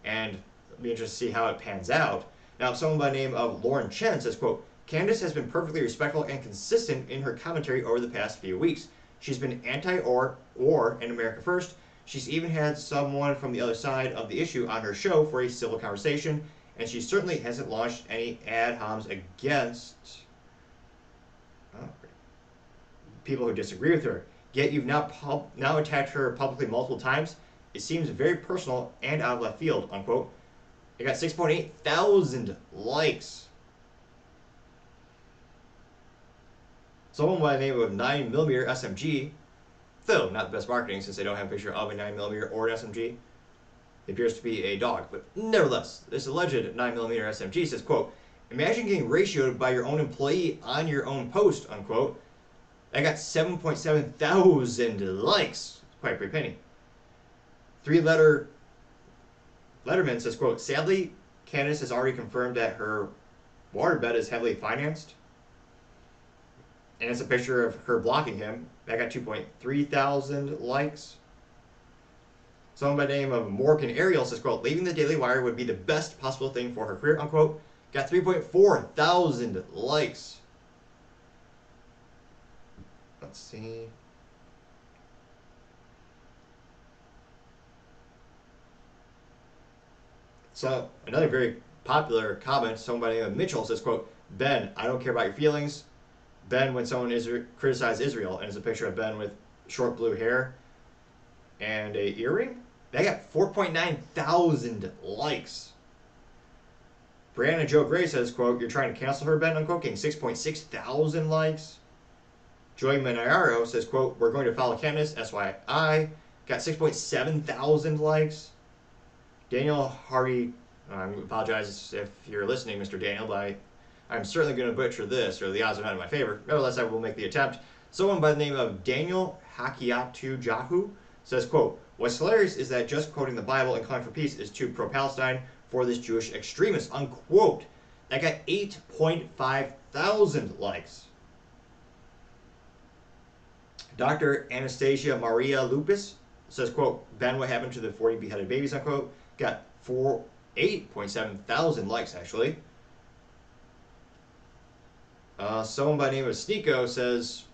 And it'll be interesting to see how it pans out. Now, someone by the name of Lauren Chen says, quote, "Candace has been perfectly respectful and consistent in her commentary over the past few weeks. She's been anti-war and America first. She's even had someone from the other side of the issue on her show for a civil conversation, and she certainly hasn't launched any ad homs against people who disagree with her. Yet you've now attacked her publicly multiple times. It seems very personal and out of left field," unquote. It got 6.8 thousand likes. Someone by the name of 9mm SMG, though not the best marketing since they don't have a picture of a 9mm or an SMG. It appears to be a dog, but nevertheless, this alleged 9mm SMG says, quote, "Imagine getting ratioed by your own employee on your own post," unquote. I got 7.7 thousand likes. Quite a pretty penny. Letterman says, quote, "Sadly, Candace has already confirmed that her waterbed is heavily financed." And it's a picture of her blocking him. That got 2.3 thousand likes. Someone by the name of Morgan Ariel says, quote, "Leaving the Daily Wire would be the best possible thing for her career," unquote. Got 3.4 thousand likes. Let's see. So another very popular comment, somebody named Mitchell says, quote, Ben, I don't care about your feelings. Ben, when someone criticized Israel, and it's a picture of Ben with short blue hair and a earring. That got 4.9 thousand likes. Brianna Joe Gray says, quote, you're trying to cancel her, Ben, unquote, getting 6.6 thousand likes. Joy Manayaro says, quote, we're going to follow Candace, SYI, got 6.7 thousand likes. Daniel Hardy, I apologize if you're listening, Mr. Daniel, but I'm certainly going to butcher this, or the odds are not in my favor. Nevertheless, I will make the attempt. Someone by the name of Daniel Hakiatu Jahu says, quote, what's hilarious is that just quoting the Bible and calling for peace is too pro-Palestine for this Jewish extremist, unquote. That got 8.5 thousand likes. Dr. Anastasia Maria Lupus says, quote, Ben, what happened to the 40 beheaded babies, unquote. Got 8.7 thousand likes, actually. Someone by the name of Sneeko says,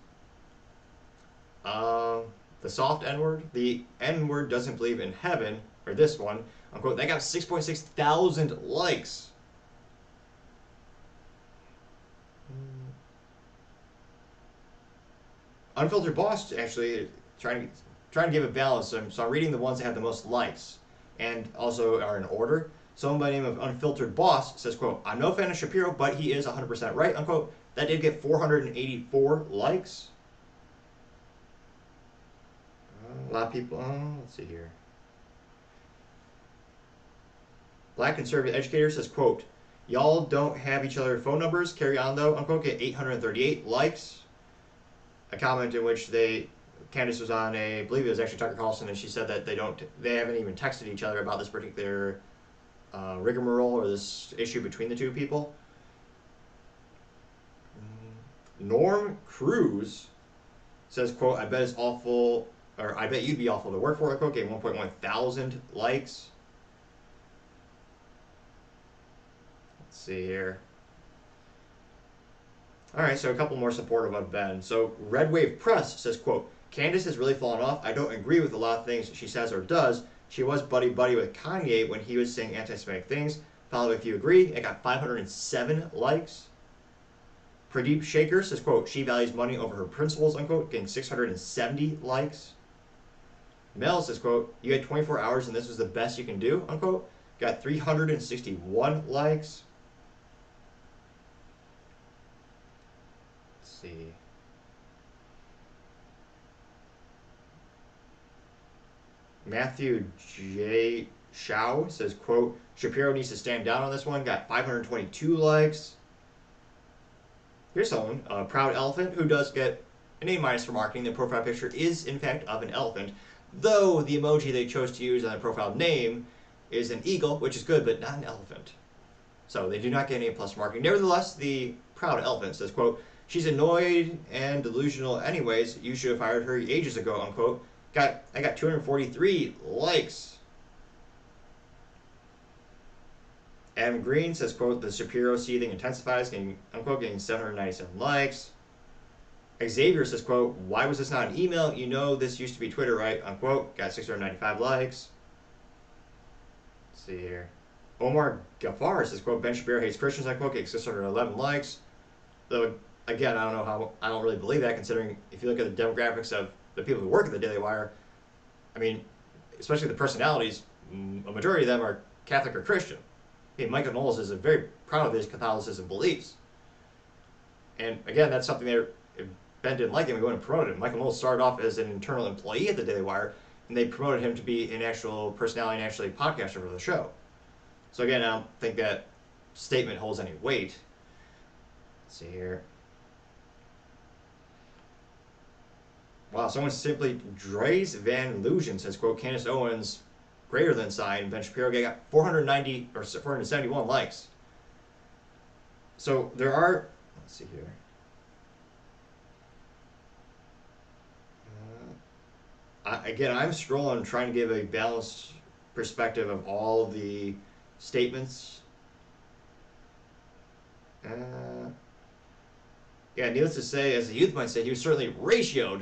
the soft N-word, the N-word doesn't believe in heaven, or this one, unquote. That got 6.6 thousand likes. Unfiltered Boss actually trying to give a balance. So I'm reading the ones that have the most likes and also are in order. Someone by the name of Unfiltered Boss says, quote, I'm no fan of Shapiro, but he is 100% right, unquote. That did get 484 likes. A lot of people, let's see here. Black Conservative Educator says, quote, y'all don't have each other's phone numbers, carry on though, unquote, get 838 likes. A comment in which Candace was on I believe it was actually Tucker Carlson, and she said that they haven't even texted each other about this particular rigmarole or this issue between the two people. Norm Cruz says, quote, I bet it's awful, or I bet you'd be awful to work for, quote, getting 1.1 thousand likes. Let's see here. Alright, so a couple more supportive of Ben. So Red Wave Press says, quote, Candace has really fallen off. I don't agree with a lot of things she says or does. She was buddy-buddy with Kanye when he was saying anti-Semitic things. Follow if you agree. It got 507 likes. Pradeep Shaker says, quote, she values money over her principles, unquote, getting 670 likes. Mel says, quote, you had 24 hours and this was the best you can do, unquote. Got 361 likes. Let's see. Matthew J. Shao says, quote, Shapiro needs to stand down on this one. Got 522 likes. Here's someone, Proud Elephant, who does get an A- for marketing. The profile picture is, in fact, of an elephant, though the emoji they chose to use on the profile name is an eagle, which is good, but not an elephant. So they do not get an A+ marketing. Nevertheless, the Proud Elephant says, quote, she's annoyed and delusional anyways. You should have fired her ages ago, unquote. I got 243 likes. Adam Green says, quote, the Shapiro seething intensifies, unquote, getting 797 likes. Xavier says, quote, why was this not an email? You know this used to be Twitter, right? Unquote. Got 695 likes. Let's see here. Omar Gafar says, quote, Ben Shapiro hates Christians, unquote, getting 611 likes. Though, again, I don't really believe that, considering if you look at the demographics of the people who work at the Daily Wire, I mean, especially the personalities, a majority of them are Catholic or Christian. I mean, Michael Knowles is very proud of his Catholicism beliefs. And again, that's something that Ben didn't like him, we went and promoted him. Michael Knowles started off as an internal employee at the Daily Wire, and they promoted him to be an actual personality and actually podcaster for the show. So again, I don't think that statement holds any weight. Let's see here. Wow, someone simply Dre's Van Lugen says, quote, Candace Owens greater than sign. Ben Shapiro got 490 or 471 likes. So there are, let's see here. Again, I'm scrolling trying to give a balanced perspective of all the statements. yeah, needless to say, as the youth might say, he was certainly ratioed.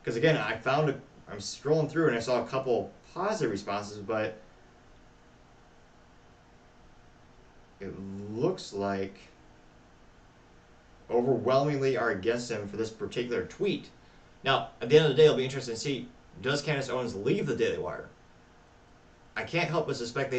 Because again, I'm scrolling through and I saw a couple positive responses, but it looks like overwhelmingly are against him for this particular tweet. Now, at the end of the day, it'll be interesting to see, does Candace Owens leave the Daily Wire? I can't help but suspect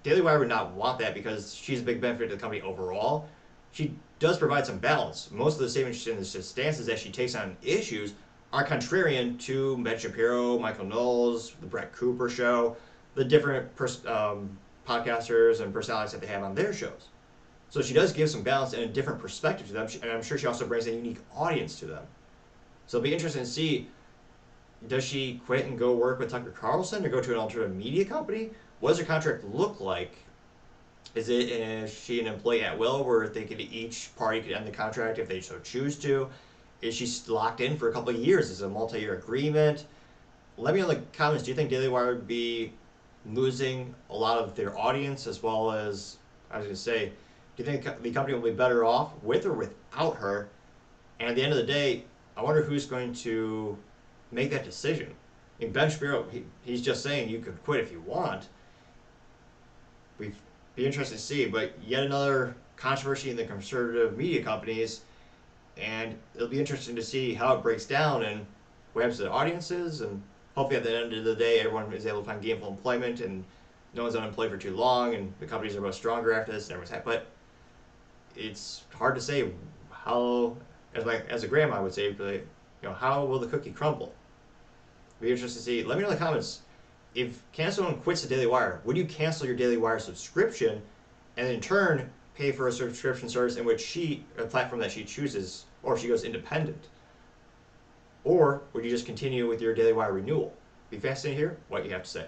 Daily Wire would not want that because she's a big benefit to the company overall. She does provide some balance. Most of the statements and the stances that she takes on issues are contrarian to Ben Shapiro, Michael Knowles, the Brett Cooper show, the different podcasters and personalities that they have on their shows. So she does give some balance and a different perspective to them, and I'm sure she also brings a unique audience to them. So it'll be interesting to see, does she quit and go work with Tucker Carlson or go to an alternative media company? What does her contract look like? Is she an employee at will where each party could end the contract if they so choose to? Is she locked in for a couple of years? Is it a multi-year agreement? Let me know in the comments, do you think Daily Wire would be losing a lot of their audience as well as, I was going to say, do you think the company will be better off with or without her? And at the end of the day, I wonder who's going to make that decision. I mean, Ben Shapiro, he's just saying you can quit if you want. We'd be interested to see, but yet another controversy in the conservative media companies, and it'll be interesting to see how it breaks down and what happens to the audiences, and hopefully at the end of the day, everyone is able to find gainful employment and no one's unemployed for too long, and the companies are much stronger after this, and everyone's happy. But it's hard to say how, as a grandma would say, how will the cookie crumble? Be interested to see. Let me know in the comments, if Candace Owens quits the Daily Wire, would you cancel your Daily Wire subscription and in turn pay for a subscription service in which a platform that she chooses, or if she goes independent? Or would you just continue with your Daily Wire renewal? Be fascinated to hear what you have to say.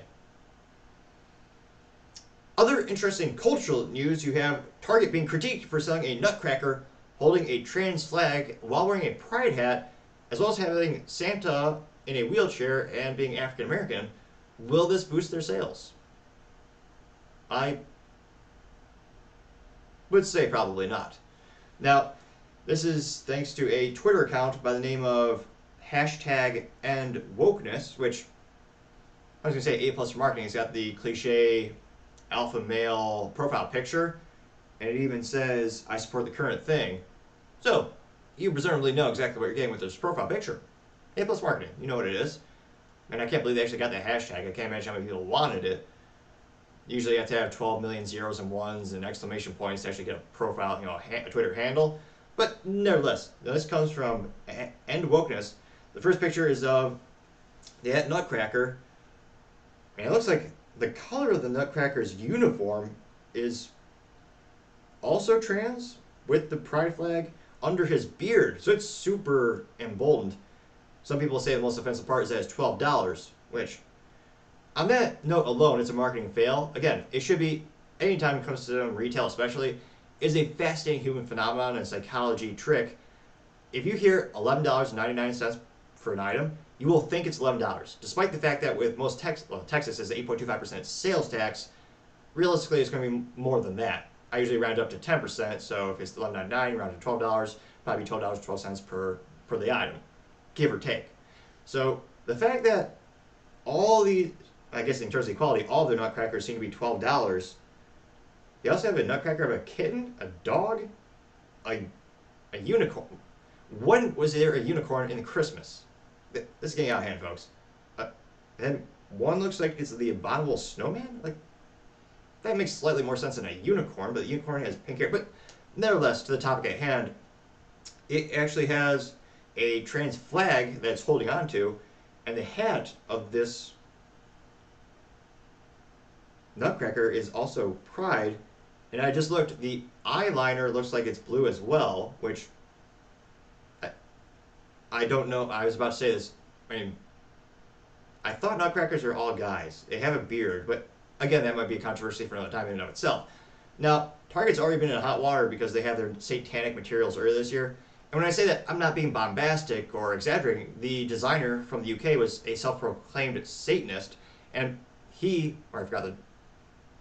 Other interesting cultural news, you have Target being critiqued for selling a Nutcracker holding a trans flag while wearing a pride hat, as well as having Santa in a wheelchair and being African American. Will this boost their sales? I would say probably not. Now, this is thanks to a Twitter account by the name of #EndWokeness, which I was going to say A+ for marketing. It's got the cliche alpha male profile picture, and it even says, I support the current thing. So, you presumably know exactly what you're getting with this profile picture. A+ marketing, you know what it is. And I can't believe they actually got that hashtag. I can't imagine how many people wanted it. Usually you have to have 12 million zeros and ones and exclamation points to actually get a profile, a Twitter handle. But nevertheless, this comes from EndWokeness. The first picture is of the Nutcracker, and it looks like the color of the Nutcracker's uniform is also trans with the pride flag under his beard. So it's super emboldened. Some people say the most offensive part is that it's $12, which, on that note alone, it's a marketing fail. Again, it should be, anytime it comes to retail especially, is a fascinating human phenomenon and psychology trick. If you hear $11.99 for an item, you will think it's $11. Despite the fact that with most Texas is 8.25% sales tax, realistically it's going to be more than that. I usually round up to 10%, so if it's $11.99, round to $12, probably $12.12 per the item, give or take. So the fact that all the, I guess in terms of equality, all of their Nutcrackers seem to be $12. They also have a Nutcracker of a kitten, a dog, a unicorn. When was there a unicorn in Christmas? This is getting out of hand, folks. And one looks like it's the abominable snowman? Like, that makes slightly more sense than a unicorn, but the unicorn has pink hair. But nevertheless, to the topic at hand, it actually has a trans flag that it's holding on to, and the hat of this Nutcracker is also pride. And I just looked, the eyeliner looks like it's blue as well, which I don't know. I was about to say this. I mean, I thought Nutcrackers are all guys. They have a beard, but again, that might be a controversy for another time in and of itself. Now, Target's already been in hot water because they have their satanic materials earlier this year. And when I say that, I'm not being bombastic or exaggerating. The designer from the UK was a self-proclaimed Satanist, and he, or I forgot the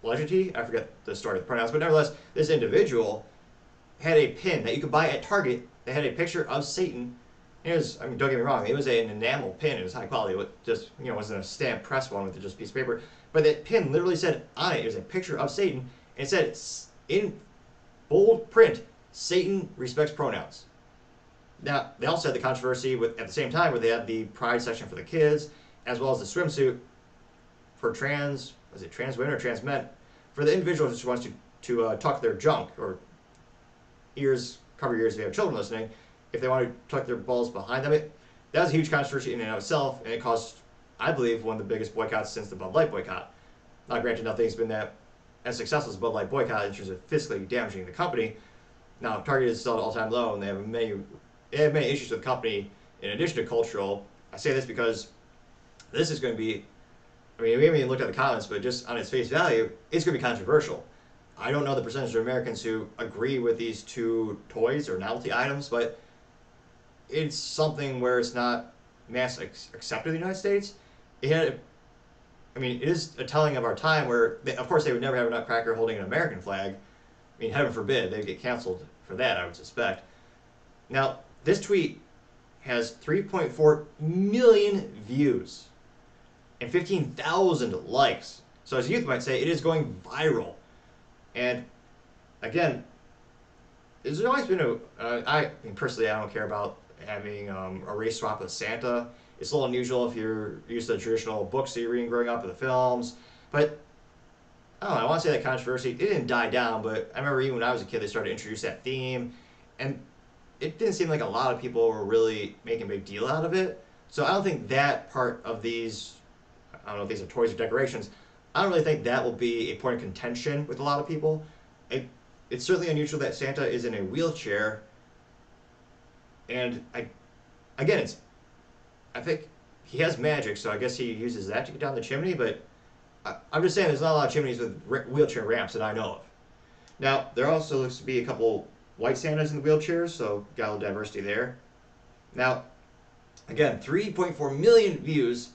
legity, I forget the story of the pronouns, but nevertheless, this individual had a pin that you could buy at Target that had a picture of Satan. It was, I mean, don't get me wrong, it was an enamel pin. It was high quality. It just, you know, wasn't a stamp press one with just a piece of paper. But that pin literally said on it was a picture of Satan, and it said in bold print, Satan respects pronouns. Now, they also had the controversy with, at the same time, where they had the pride section for the kids, as well as the swimsuit for trans women or trans men, for the individual who just wants to tuck their junk, or cover your ears if you have children listening, if they want to tuck their balls behind them. That was a huge controversy in and of itself, and it caused, I believe, one of the biggest boycotts since the Bud Light boycott. Now, granted, nothing's been that as successful as the Bud Light boycott in terms of fiscally damaging the company. Now, Target is still at an all-time low, and they have many issues with the company in addition to cultural. I say this because this is going to be, I mean, we haven't even looked at the comments, but just on its face value, it's going to be controversial. I don't know the percentage of Americans who agree with these two toys or novelty items, but it's something where it's not mass accepted in the United States. It is a telling of our time where, of course, they would never have a Nutcracker holding an American flag. I mean, heaven forbid, they'd get canceled for that, I would suspect. Now, this tweet has 3.4 million views and 15,000 likes. So as youth might say, it is going viral. And again, there's always been I mean, personally, I don't care about having a race swap with Santa. It's a little unusual if you're used to the traditional books that you're reading growing up, or the films. But I don't know, I want to say that controversy, it didn't die down, but I remember even when I was a kid, they started to introduce that theme, and it didn't seem like a lot of people were really making a big deal out of it. So I don't think that part of these, I don't know if these are toys or decorations, I don't really think that will be a point of contention with a lot of people. It's certainly unusual that Santa is in a wheelchair, and I think he has magic, so I guess he uses that to get down the chimney, but I'm just saying there's not a lot of chimneys with wheelchair ramps that I know of. Now, there also looks to be a couple white Santas in the wheelchairs, so got a little diversity there. Now, again, 3.4 million views.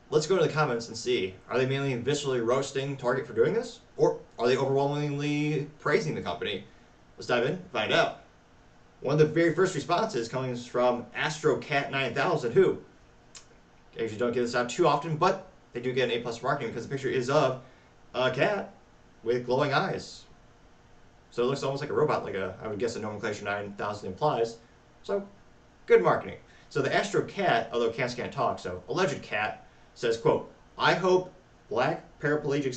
Let's go to the comments and see. Are they mainly viscerally roasting Target for doing this? Or are they overwhelmingly praising the company? Let's dive in and find out. One of the very first responses comes from AstroCat9000, who, I usually don't give this out too often, but they do get an A+ marketing because the picture is of a cat with glowing eyes. So it looks almost like a robot, like I would guess a nomenclature 9000 implies. So, good marketing. So the Astro Cat, although cats can't talk, so alleged cat, says, quote, "I hope black paraplegic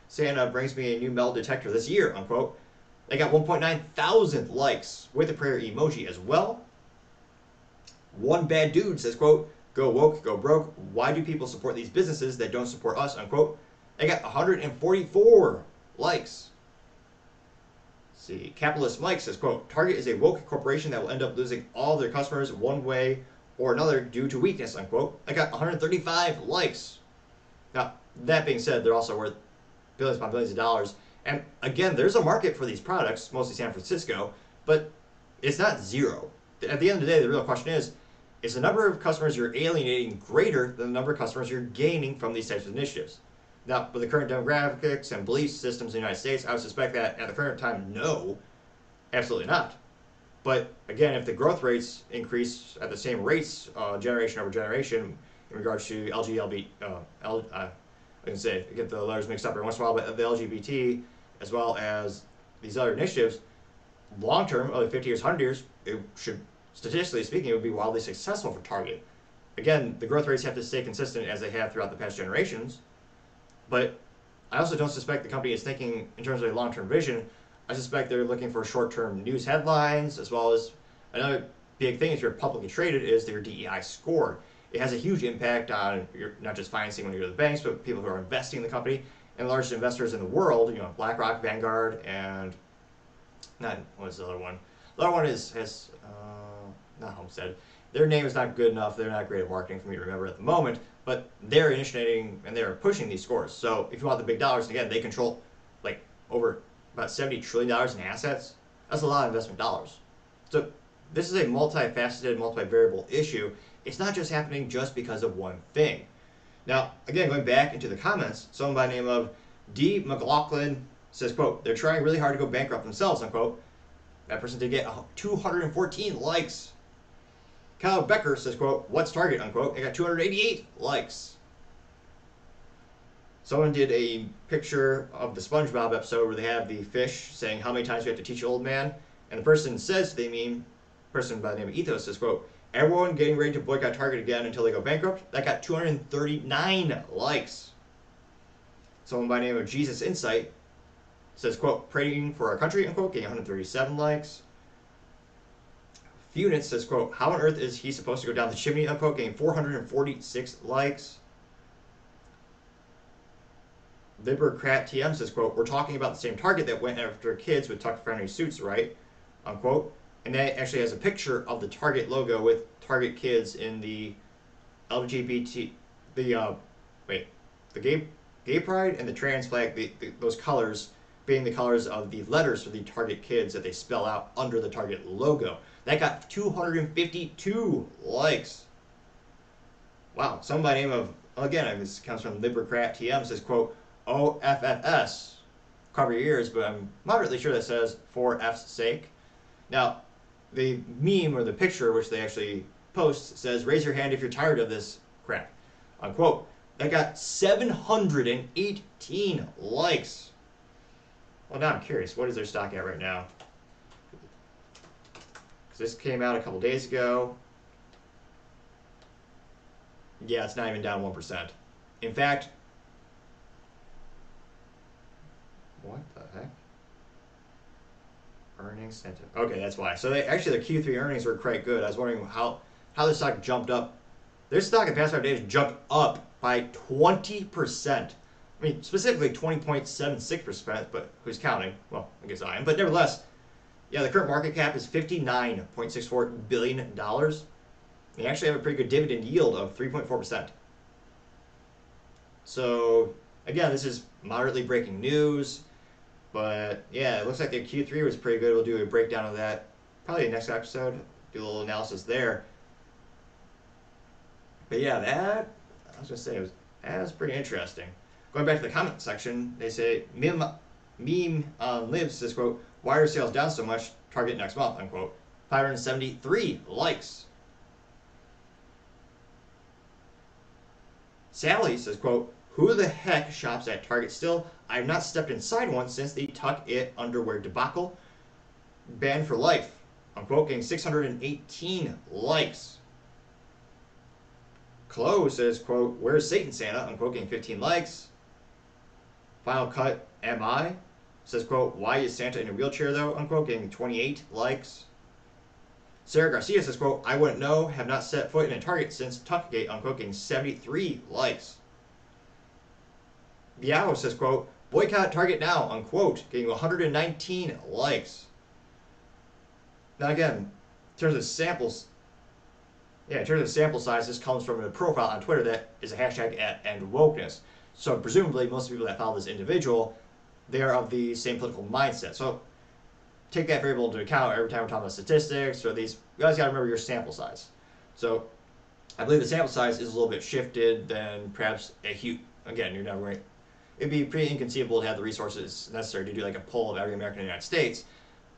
Santa brings me a new metal detector this year," unquote. They got 1.9 thousand likes with a prayer emoji as well. One bad dude says, quote, "Go woke, go broke. Why do people support these businesses that don't support us?" unquote. They got 144 likes. Let's see, Capitalist Mike says, quote, "Target is a woke corporation that will end up losing all their customers one way or another due to weakness," unquote. I got 135 likes. Now, that being said, they're also worth billions upon billions of dollars. And again, there's a market for these products, mostly San Francisco, but it's not zero. At the end of the day, the real question is the number of customers you're alienating greater than the number of customers you're gaining from these types of initiatives? Now, with the current demographics and belief systems in the United States, I would suspect that at the current time, no, absolutely not. But again, if the growth rates increase at the same rates, generation over generation, in regards to I can say, I get the letters mixed up every once in a while, but the LGBT, as well as these other initiatives, long term, over 50 years, 100 years, it should, statistically speaking, it would be wildly successful for Target. Again, the growth rates have to stay consistent as they have throughout the past generations, but I also don't suspect the company is thinking in terms of a long-term vision. I suspect they're looking for short-term news headlines, as well as another big thing if you're publicly traded is their DEI score. It has a huge impact on your, not just financing when you go to the banks, but people who are investing in the company. And the largest investors in the world, you know, BlackRock, Vanguard, and what's the other one? The other one has not Homestead. Their name is not good enough. They're not great at marketing for me to remember at the moment, but they're initiating and they're pushing these scores. So if you want the big dollars, again, they control like over about $70 trillion in assets. That's a lot of investment dollars. So this is a multifaceted, multivariable issue. It's not just happening just because of one thing. Now, again, going back into the comments, someone by the name of D. McLaughlin says, quote, "They're trying really hard to go bankrupt themselves," unquote. That person did get 214 likes. Kyle Becker says, quote, what's Target, unquote. It got 288 likes. Someone did a picture of the SpongeBob episode where they have the fish saying how many times we have to teach an old man. And the person says, they mean, person by the name of Ethos says, quote, everyone getting ready to boycott Target again until they go bankrupt. That got 239 likes. Someone by the name of Jesus Insight says, quote, praying for our country, unquote, getting 137 likes. Funit says, quote, how on earth is he supposed to go down the chimney, unquote, getting 446 likes. Libercrat TM says, quote, we're talking about the same Target that went after kids with tuck-friendly suits, right? Unquote. And that actually has a picture of the Target logo with Target kids in the LGBT, the gay pride and the trans flag, those colors being the colors of the letters for the Target kids that they spell out under the Target logo. That got 252 likes. Wow. Someone by the name of, again, this comes from Libercrat TM, says, quote, OFFS, cover your ears, but I'm moderately sure that says for F's sake. Now, the meme or the picture which they actually post says, raise your hand if you're tired of this crap, unquote. That got 718 likes. Well, now I'm curious, what is their stock at right now? Because this came out a couple days ago. Yeah, it's not even down 1%. In fact, what the heck? Earnings sentiment. Okay, that's why. So they actually their Q3 earnings were quite good. I was wondering how the stock jumped up. Their stock in the past 5 days jumped up by 20%. I mean, specifically 20.76%, but who's counting? Well, I guess I am. But nevertheless, yeah, the current market cap is $59.64 billion. They actually have a pretty good dividend yield of 3.4%. So, again, this is moderately breaking news. But, yeah, it looks like their Q3 was pretty good. We'll do a breakdown of that probably in the next episode. Do a little analysis there. But, yeah, that, I was going to say, that was pretty interesting. Going back to the comment section, they say, Meme Lives says, quote, why are sales down so much? Target next month, unquote. 573 likes. Sally says, quote, who the heck shops at Target still? I have not stepped inside one since the Tuck It underwear debacle. Banned for life, unquote, getting 618 likes. Chloe says, quote, where's Satan Santa? Unquote, getting 15 likes. Final Cut MI says, quote, why is Santa in a wheelchair though? Unquote, getting 28 likes. Sarah Garcia says, quote, I wouldn't know, have not set foot in a Target since Tuckgate, unquote, getting 73 likes. Biao says, quote, boycott Target now, unquote, getting 119 likes. Now again, in terms of samples, in terms of sample size, this comes from a profile on Twitter that is a hashtag @endwokeness. So presumably most people that follow this individual, they are of the same political mindset. So take that variable into account every time we're talking about statistics or these. You guys got to remember your sample size. So I believe the sample size is a little bit shifted than perhaps a huge. Again, you're never going. It'd be pretty inconceivable to have the resources necessary to do like a poll of every American in the United States.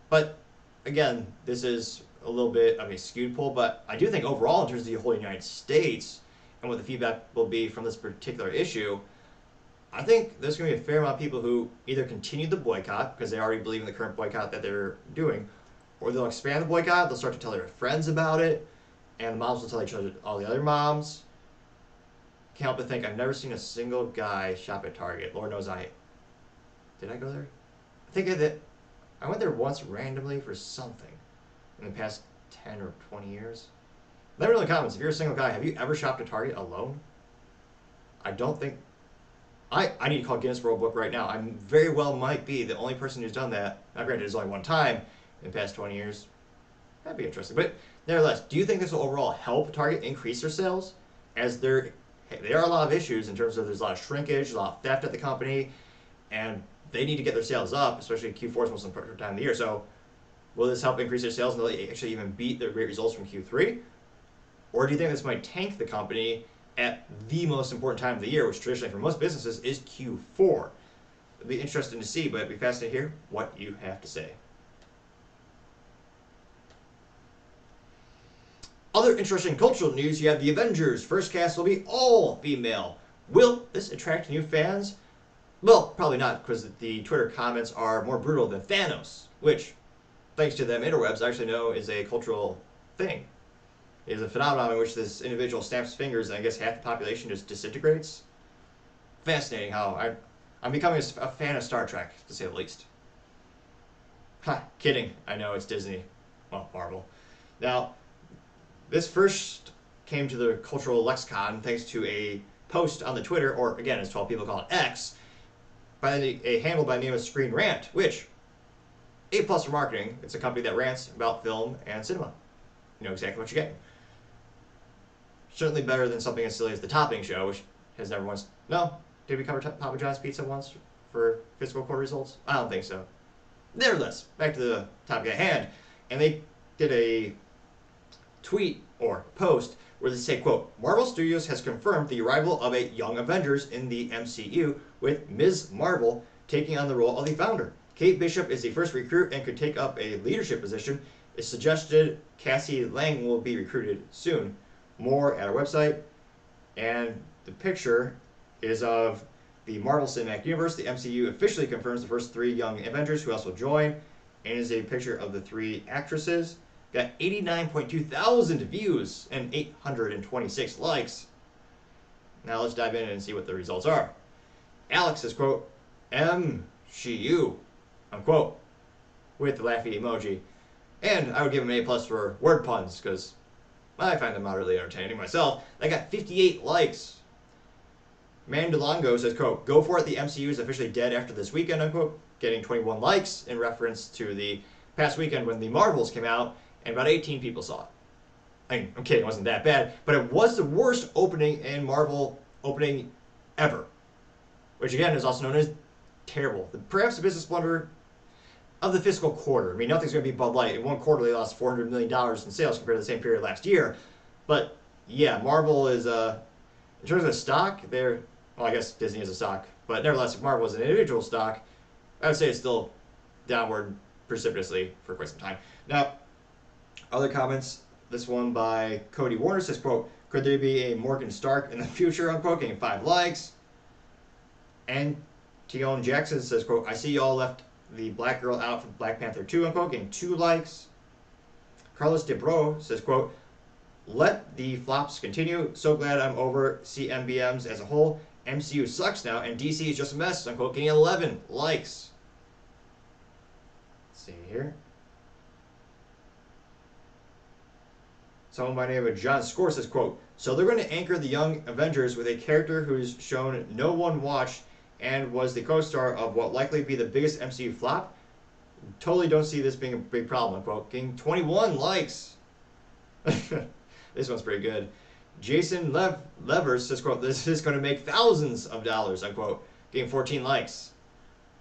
But again, this is a little bit of a skewed poll. But I do think overall, in terms of the whole United States and what the feedback will be from this particular issue, I think there's going to be a fair amount of people who either continue the boycott because they already believe in the current boycott that they're doing, or they'll expand the boycott, they'll start to tell their friends about it, and the moms will tell each other, all the other moms. Can't help but think, I've never seen a single guy shop at Target. Lord knows did I go there? I think I went there once randomly for something in the past 10 or 20 years. Let me know in the comments, if you're a single guy, have you ever shopped at Target alone? I don't think. I need to call Guinness World Book right now. I very well might be the only person who's done that. Now granted, it's only one time in the past 20 years. That'd be interesting. But nevertheless, do you think this will overall help Target increase their sales? As there are a lot of issues in terms of there's a lot of shrinkage, a lot of theft at the company, and they need to get their sales up, especially Q4 is most important time of the year. So will this help increase their sales and they'll actually even beat their great results from Q3? Or do you think this might tank the company at the most important time of the year, which traditionally for most businesses is Q4? It'll be interesting to see, but it'd be fascinating to hear what you have to say. Other interesting cultural news, you have the Avengers. First cast will be all female. Will this attract new fans? Well, probably not, because the Twitter comments are more brutal than Thanos, which, thanks to them interwebs, I actually know is a cultural thing. It is a phenomenon in which this individual snaps his fingers and I guess half the population just disintegrates. Fascinating how I'm becoming a fan of Star Trek, to say the least. Ha, kidding. I know, it's Disney. Well, Marvel. Now, this first came to the cultural lexicon thanks to a post on the Twitter, or again, as 12 people call it, X, by a handle by the name of Screen Rant, which, A+ for marketing. It's a company that rants about film and cinema. You know exactly what you're getting. Certainly better than something as silly as The Topping Show, which has never once... No? Did we cover Papa John's Pizza once for fiscal quarter results? I don't think so. Nevertheless, back to the topic at hand. And they did a tweet or post where they say, quote, Marvel Studios has confirmed the arrival of a young Avengers in the MCU, with Ms. Marvel taking on the role of the founder. Kate Bishop is the first recruit and could take up a leadership position. It's suggested Cassie Lang will be recruited soon. More at our website. And the picture is of the Marvel Cinematic Universe. The MCU officially confirms the first 3 young Avengers who else will join, and is a picture of the 3 actresses. Got 89.2 thousand views and 826 likes. Now let's dive in and see what the results are. Alex says, quote, MCU, unquote, with the laughy emoji. And I would give him an A+ for word puns, because I find them moderately entertaining myself. They got 58 likes. Mandalongo says, quote, go for it, the MCU is officially dead after this weekend, unquote, getting 21 likes in reference to the past weekend when the Marvels came out, and about 18 people saw it. I mean, I'm kidding, it wasn't that bad, but it was the worst opening in Marvel opening ever, which again is also known as terrible. Perhaps the business blunder of the fiscal quarter. I mean, nothing's going to be Bud Light. In one quarter, they lost $400 million in sales compared to the same period last year. But yeah, Marvel is, in terms of stock, they're, well, I guess Disney is a stock, but nevertheless, if Marvel is an individual stock, I would say it's still downward precipitously for quite some time. Now, other comments, this one by Cody Warner says, quote, could there be a Morgan Stark in the future, unquote, getting 5 likes. And Tion Jackson says, quote, I see y'all left the black girl out from Black Panther 2, unquote, getting 2 likes. Carlos DeBro says, quote, let the flops continue. So glad I'm over CMBMs as a whole. MCU sucks now, and DC is just a mess, unquote, getting 11 likes. Let's see here. Someone by the name of John Score says, quote, so they're going to anchor the young Avengers with a character who's shown no one watched and was the co-star of what likely be the biggest MCU flop. Totally don't see this being a big problem, unquote. Getting 21 likes. This one's pretty good. Jason Levers says, quote, this is going to make thousands of dollars, unquote. Getting 14 likes.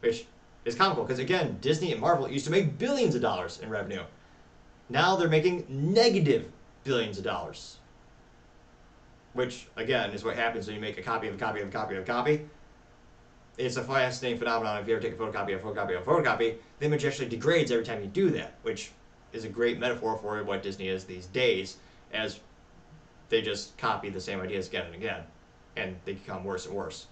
Which is comical, because again, Disney and Marvel used to make billions of dollars in revenue. Now they're making negative billions of dollars. Which, again, is what happens when you make a copy of a copy of a copy of a copy. It's a fascinating phenomenon. If you ever take a photocopy of a photocopy of a photocopy, the image actually degrades every time you do that, which is a great metaphor for what Disney is these days, as they just copy the same ideas again and again, and they become worse and worse.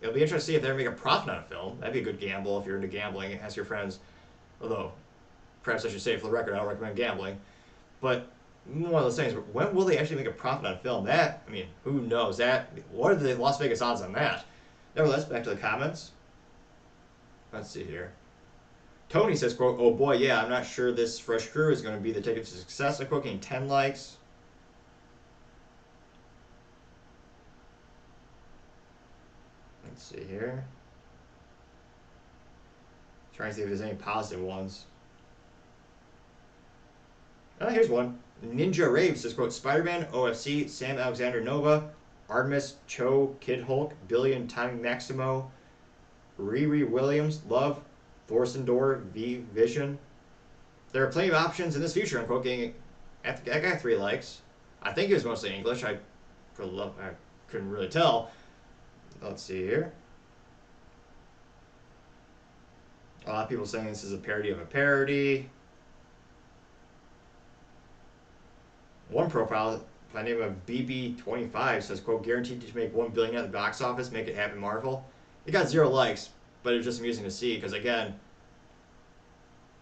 It'll be interesting to see if they ever make a profit on a film. That'd be a good gamble if you're into gambling. Ask your friends. Although, perhaps I should say for the record, I don't recommend gambling. But one of those things, when will they actually make a profit on film? That, I mean, who knows? That, what are the Las Vegas odds on that? Nevertheless, back to the comments. Let's see here. Tony says, quote, oh boy, yeah, I'm not sure this fresh crew is going to be the ticket to success. I'm quoting 10 likes. Let's see here. Trying to see if there's any positive ones. Oh, here's one. Ninja Rave says, quote, Spider-Man, OFC, Sam Alexander Nova, Artemis, Cho, Kid Hulk, Billy and Tommy Maximo, Riri Williams, Love, Thorson Door, V Vision. There are plenty of options in this future, unquote, getting, I got 3 likes. I think it was mostly English. I couldn't really tell. Let's see here. A lot of people saying this is a parody of a parody. one profile by the name of BB25 says, quote, guaranteed to make $1 billion at the box office, make it happen, Marvel. It got 0 likes, but it was just amusing to see because, again,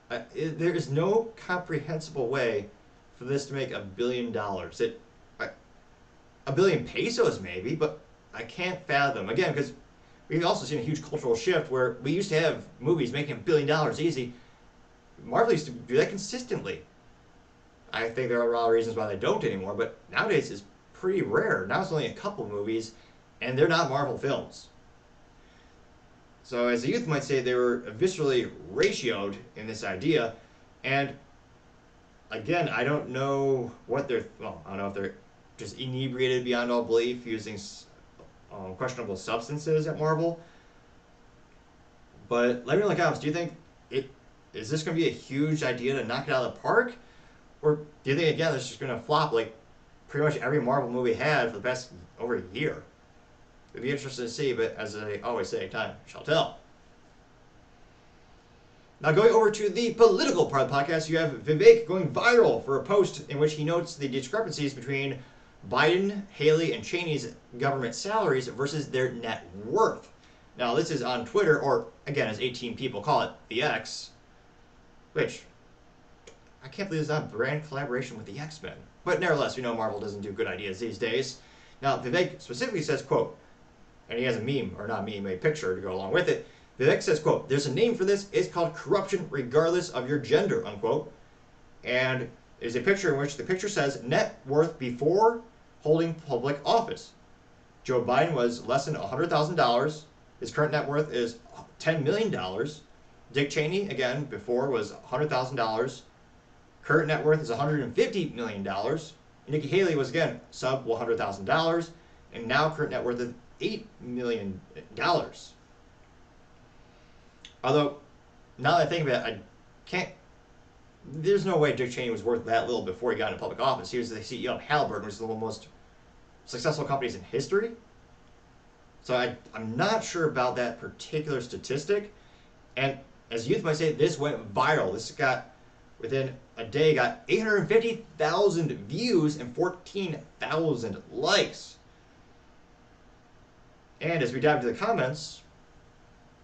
there is no comprehensible way for this to make $1 billion. A billion pesos maybe, but I can't fathom. Again, because we've also seen a huge cultural shift where we used to have movies making $1 billion easy. Marvel used to do that consistently. I think there are a lot of reasons why they don't anymore, but nowadays it's pretty rare. Now it's only a couple movies, and they're not Marvel films. So as the youth might say, they were viscerally ratioed in this idea, and again, I don't know what they're, well, I don't know if they're just inebriated beyond all belief using questionable substances at Marvel, but let me know in the comments, do you think is this going to be a huge idea to knock it out of the park? Or do you think, again, it's just going to flop like pretty much every Marvel movie had for the past over a year? It'd be interesting to see, but as I always say, time shall tell. Now going over to the political part of the podcast, you have Vivek going viral for a post in which he notes the discrepancies between Biden, Haley, and Cheney's government salaries versus their net worth. Now this is on Twitter, or again, as 18 people call it, the X, which I can't believe it's not a brand collaboration with the X-Men. But nevertheless, we know Marvel doesn't do good ideas these days. Now, Vivek specifically says, quote, and he has a meme, or not meme, a picture to go along with it. Vivek says, quote, there's a name for this. It's called corruption regardless of your gender, unquote. And there's a picture in which the picture says net worth before holding public office. Joe Biden was less than $100,000. His current net worth is $10 million. Dick Cheney, again, before was $100,000. Current net worth is $150 million. Nikki Haley was, again, sub $100,000. And now current net worth is $8 million. Although, now that I think about it, I can't, there's no way Dick Cheney was worth that little before he got into public office. He was the CEO of Halliburton, which is one of the most successful companies in history. So I'm not sure about that particular statistic. And as youth might say, this went viral. This got, within a day, got 850,000 views and 14,000 likes. And as we dive into the comments,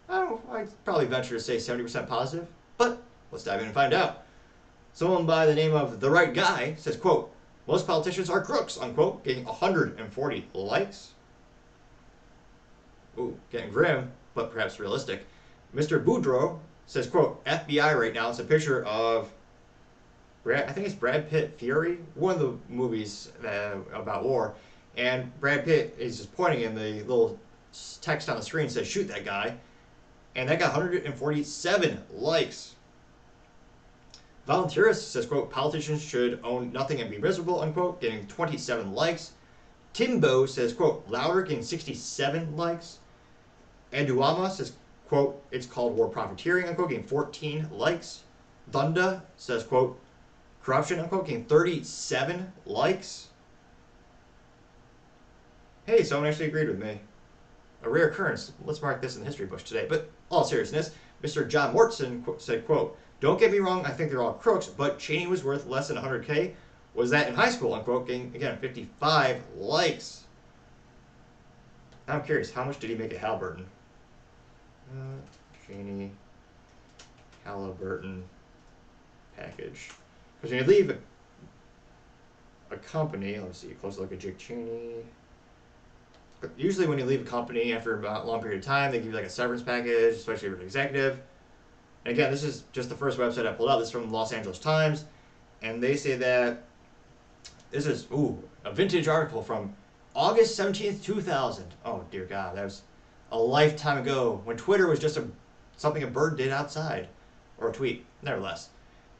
I'd probably venture to say 70% positive, but let's dive in and find out. Someone by the name of The Right Guy says, quote, most politicians are crooks, unquote, getting 140 likes. Ooh, getting grim, but perhaps realistic. Mr. Boudreaux says, quote, FBI right now. It's a picture of, I think it's Brad Pitt Fury, one of the movies about war. And Brad Pitt is just pointing, and the little text on the screen says, shoot that guy. And that got 147 likes. Volunteerist says, quote, politicians should own nothing and be miserable, unquote, getting 27 likes. Timbo says, quote, louder, getting 67 likes. Eduama says, quote, it's called war profiteering, unquote, getting 14 likes. Thunda says, quote, corruption, unquote, getting 37 likes. Hey, someone actually agreed with me. A rare occurrence. Let's mark this in the history books today. But all seriousness, Mr. John Mortson said, quote, don't get me wrong, I think they're all crooks, but Cheney was worth less than 100K. Was that in high school, unquote, getting, again, 55 likes. I'm curious, how much did he make at Halliburton? Cheney, Halliburton package. Because when you leave a company, let's see, a close look at Dick Cheney. But usually when you leave a company after a long period of time, they give you like a severance package, especially if you're an executive. And again, this is just the first website I pulled up. This is from the Los Angeles Times. And they say that this is, a vintage article from August 17th, 2000. Oh, dear God, that was a lifetime ago when Twitter was just something a bird did outside. Or a tweet, nevertheless.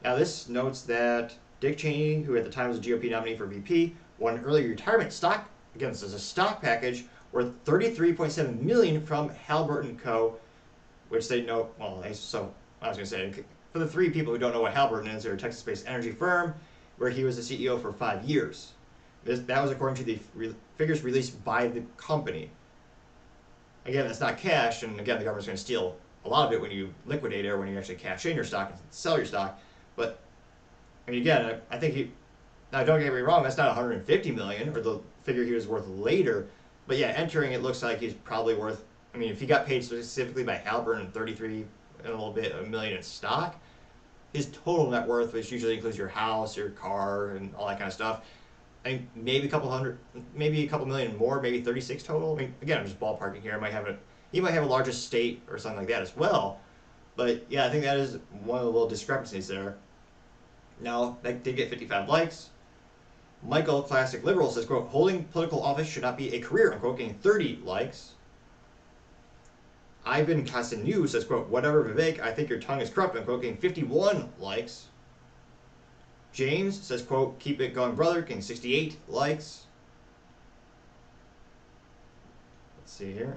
Now, this notes that Dick Cheney, who at the time was a GOP nominee for VP, won an early retirement stock. Again, this is a stock package worth $33.7 million from Halliburton Co., which they know, well, so I was going to say, for the three people who don't know what Halliburton is, they're a Texas-based energy firm where he was the CEO for 5 years. That was according to the figures released by the company. Again, that's not cash, and again, the government's going to steal a lot of it when you liquidate it or when you actually cash in your stock and sell your stock. But, I mean, again, I think Now, don't get me wrong, that's not 150 million or the figure he was worth later, but yeah, entering it looks like he's probably worth. I mean, if he got paid specifically by Halliburton 33 and a little bit, a million in stock, his total net worth, which usually includes your house, your car, and all that kind of stuff, I mean, maybe a couple hundred, maybe a couple million more, maybe 36 total. I mean, again, I'm just ballparking here. He might have a large estate or something like that as well. But yeah, I think that is one of the little discrepancies there. Now, that did get 55 likes. Michael, classic liberal, says, quote, holding political office should not be a career, unquote, getting 30 likes. I've been constant news, says, quote, whatever Vivek, I think your tongue is corrupt, unquote, getting 51 likes. James says, quote, keep it going, brother, getting 68 likes. Let's see here.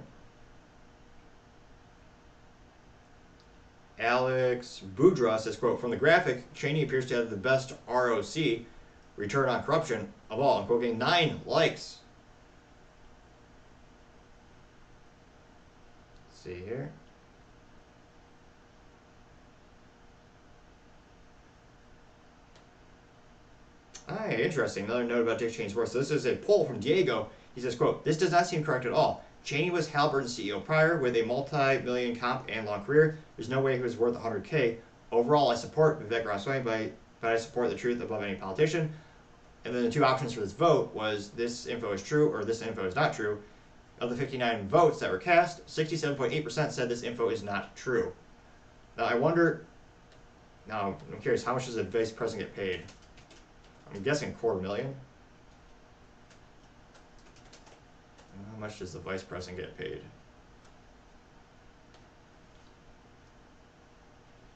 Alex Boudra says, quote, from the graphic, Cheney appears to have the best ROC, return on corruption, of all, unquote, getting 9 likes. Let's see here. Interesting. Another note about Dick Cheney's work. So this is a poll from Diego. He says, quote, this does not seem correct at all. Cheney was Halliburton's CEO prior with a multi-million comp and long career. There's no way he was worth 100K. Overall, I support Vivek Ramaswamy, but I support the truth above any politician. And then the two options for this vote was this info is true or this info is not true. Of the 59 votes that were cast, 67.8% said this info is not true. Now I'm curious, how much does a vice president get paid? I'm guessing $250,000. How much does the vice president get paid?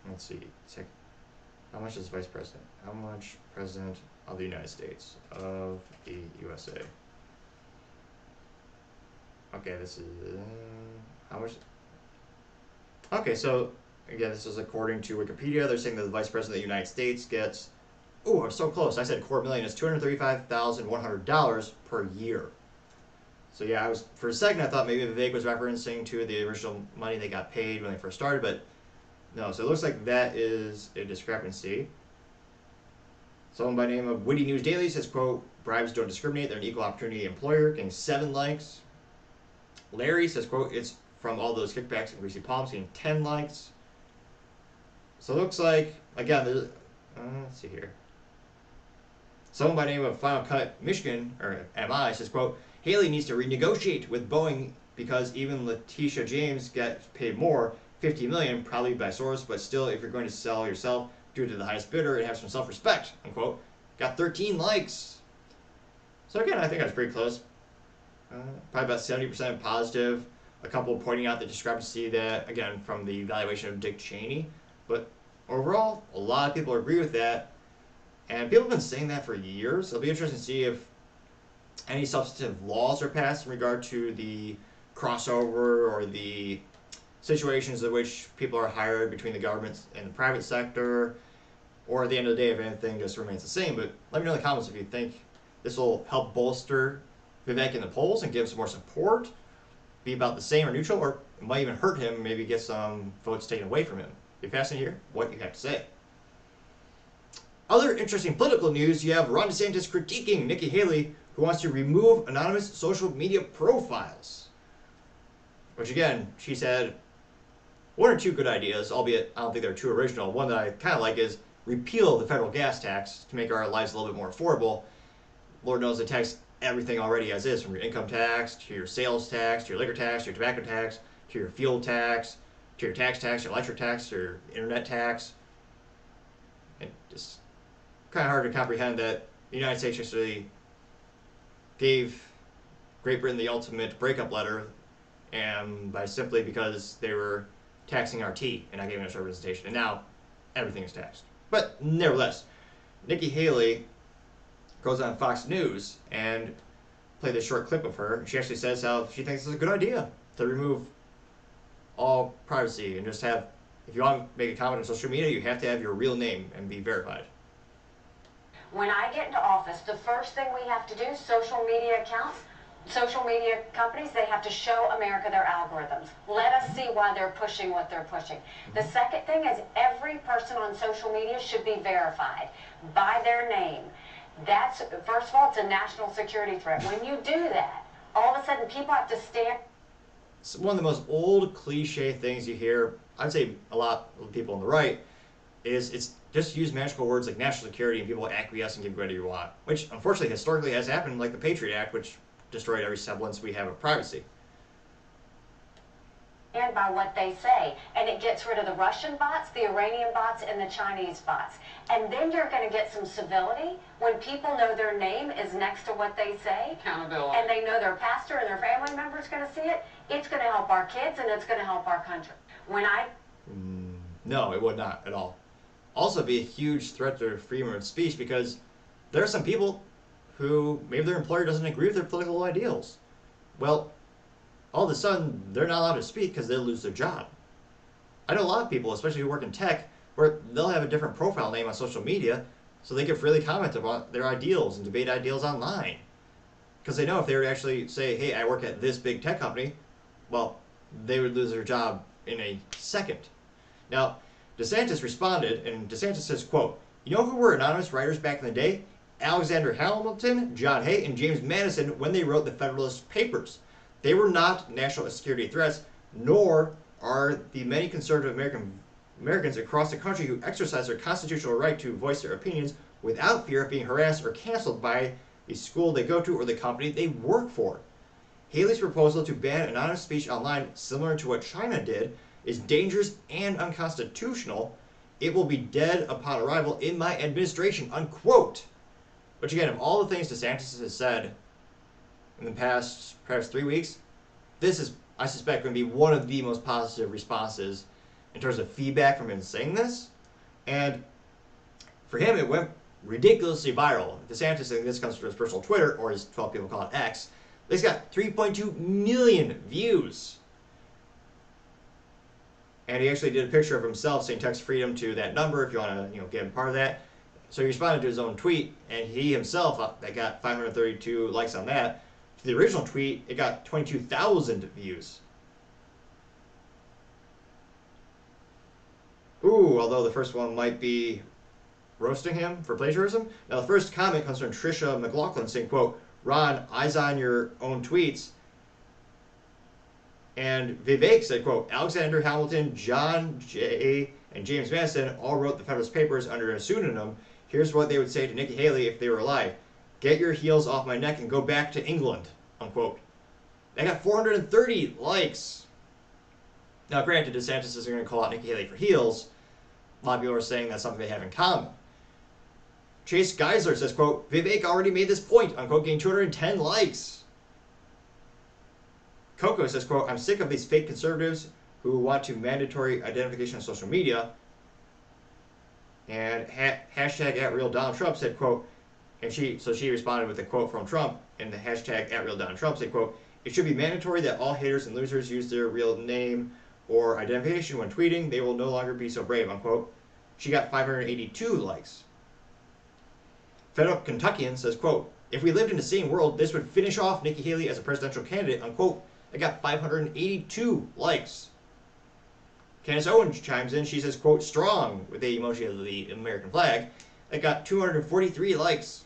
Let's see. How much is vice president? How much president of the United States of the USA? Okay, this is how much? Okay, so again, this is according to Wikipedia. They're saying that the vice president of the United States gets. Oh, I'm so close. I said $250,000. It's $235,100 per year. So yeah, for a second I thought maybe Vivek was referencing to the original money they got paid when they first started, but no. So it looks like that is a discrepancy. Someone by the name of Witty News Daily says, quote, bribes don't discriminate. They're an equal opportunity employer, getting 7 likes. Larry says, quote, it's from all those kickbacks and greasy palms, getting 10 likes. So it looks like, again, there's, let's see here. Someone by the name of Final Cut Michigan, or MI, says, quote, Haley needs to renegotiate with Boeing because even Letitia James gets paid more, $50 million, probably by source, but still, if you're going to sell yourself, do it to the highest bidder and have some self-respect, unquote. Got 13 likes. So again, I think I was pretty close. Probably about 70% positive. A couple pointing out the discrepancy that, again, from the evaluation of Dick Cheney. But overall, a lot of people agree with that. And people have been saying that for years. It'll be interesting to see if any substantive laws are passed in regard to the crossover or the situations in which people are hired between the government and the private sector, or at the end of the day, if anything just remains the same. But let me know in the comments if you think this will help bolster Vivek in the polls and give him some more support, be about the same or neutral, or it might even hurt him, maybe get some votes taken away from him. Be fascinated to hear what you have to say. Other interesting political news, you have Ron DeSantis critiquing Nikki Haley, who wants to remove anonymous social media profiles. Which again, she said one or two good ideas, albeit I don't think they're too original. One that I kind of like is repeal the federal gas tax to make our lives a little bit more affordable. Lord knows it tax everything already as is, from your income tax, to your sales tax, to your liquor tax, to your tobacco tax, to your fuel tax, to your tax, your electric tax, to your internet tax. And just kind of hard to comprehend that the United States actually gave Great Britain the ultimate breakup letter, and simply because they were taxing our tea and not giving us representation. And now everything is taxed. But nevertheless, Nikki Haley goes on Fox News and played this short clip of her. She actually says how she thinks it's a good idea to remove all privacy and just have, if you want to make a comment on social media, you have to have your real name and be verified. When I get into office, the first thing we have to do, social media accounts, social media companies, they have to show America their algorithms. Let us see why they're pushing what they're pushing. The second thing is every person on social media should be verified by their name. That's, first of all, it's a national security threat. When you do that, all of a sudden people have to stand. It's one of the most old cliche things you hear, I'd say a lot of people on the right, is it's just use magical words like national security and people acquiesce and give whatever you want, which unfortunately historically has happened, like the Patriot Act, which destroyed every semblance we have of privacy. And by what they say, and it gets rid of the Russian bots, the Iranian bots, and the Chinese bots. And then you're going to get some civility when people know their name is next to what they say. Accountability. And they know their pastor and their family member is going to see it. It's going to help our kids and it's going to help our country. When I... No, it would not at all. Also be a huge threat to freedom of speech because there are some people who maybe their employer doesn't agree with their political ideals. Well, all of a sudden, they're not allowed to speak because they'll lose their job. I know a lot of people, especially who work in tech, where they'll have a different profile name on social media so they can freely comment about their ideals and debate ideals online. Because they know if they were to actually say, hey, I work at this big tech company, well, they would lose their job in a second. Now, DeSantis responded, and DeSantis says, quote, you know who were anonymous writers back in the day? Alexander Hamilton, John Hay, and James Madison when they wrote the Federalist Papers. They were not national security threats, nor are the many conservative Americans across the country who exercise their constitutional right to voice their opinions without fear of being harassed or canceled by the school they go to or the company they work for. Haley's proposal to ban anonymous speech online, similar to what China did, is dangerous and unconstitutional. It will be dead upon arrival in my administration, unquote. Which again, of all the things DeSantis has said in the past perhaps 3 weeks, this is, I suspect, going to be one of the most positive responses in terms of feedback from him saying this. And for him, it went ridiculously viral. DeSantis, and this comes from his personal Twitter, or as 12 people call it, X. This got 3.2 million views. And he actually did a picture of himself saying text freedom to that number if you want to get him part of that. So he responded to his own tweet, and he himself, that got 532 likes on that. To the original tweet, it got 22,000 views. Ooh, although the first one might be roasting him for plagiarism. Now the first comment comes from Trisha McLaughlin saying, quote, Ron, eyes on your own tweets. And Vivek said, quote, Alexander Hamilton, John Jay, and James Madison all wrote the Federalist Papers under a pseudonym. Here's what they would say to Nikki Haley if they were alive. Get your heels off my neck and go back to England, unquote. They got 430 likes. Now, granted, DeSantis isn't going to call out Nikki Haley for heels. A lot of people are saying that's something they have in common. Chase Geisler says, quote, Vivek already made this point, unquote, getting 210 likes. Coco says, quote, I'm sick of these fake conservatives who want to mandatory identification on social media. And hashtag @RealDonaldTrump said, quote, and she responded with a quote from Trump, and the hashtag @RealDonaldTrump said, quote, it should be mandatory that all haters and losers use their real name or identification when tweeting. They will no longer be so brave, unquote. She got 582 likes. Fed Up Kentuckian says, quote, if we lived in the same world, this would finish off Nikki Haley as a presidential candidate, unquote. It got 582 likes. Candace Owens chimes in. She says, quote, strong, with the emoji of the American flag. It got 243 likes.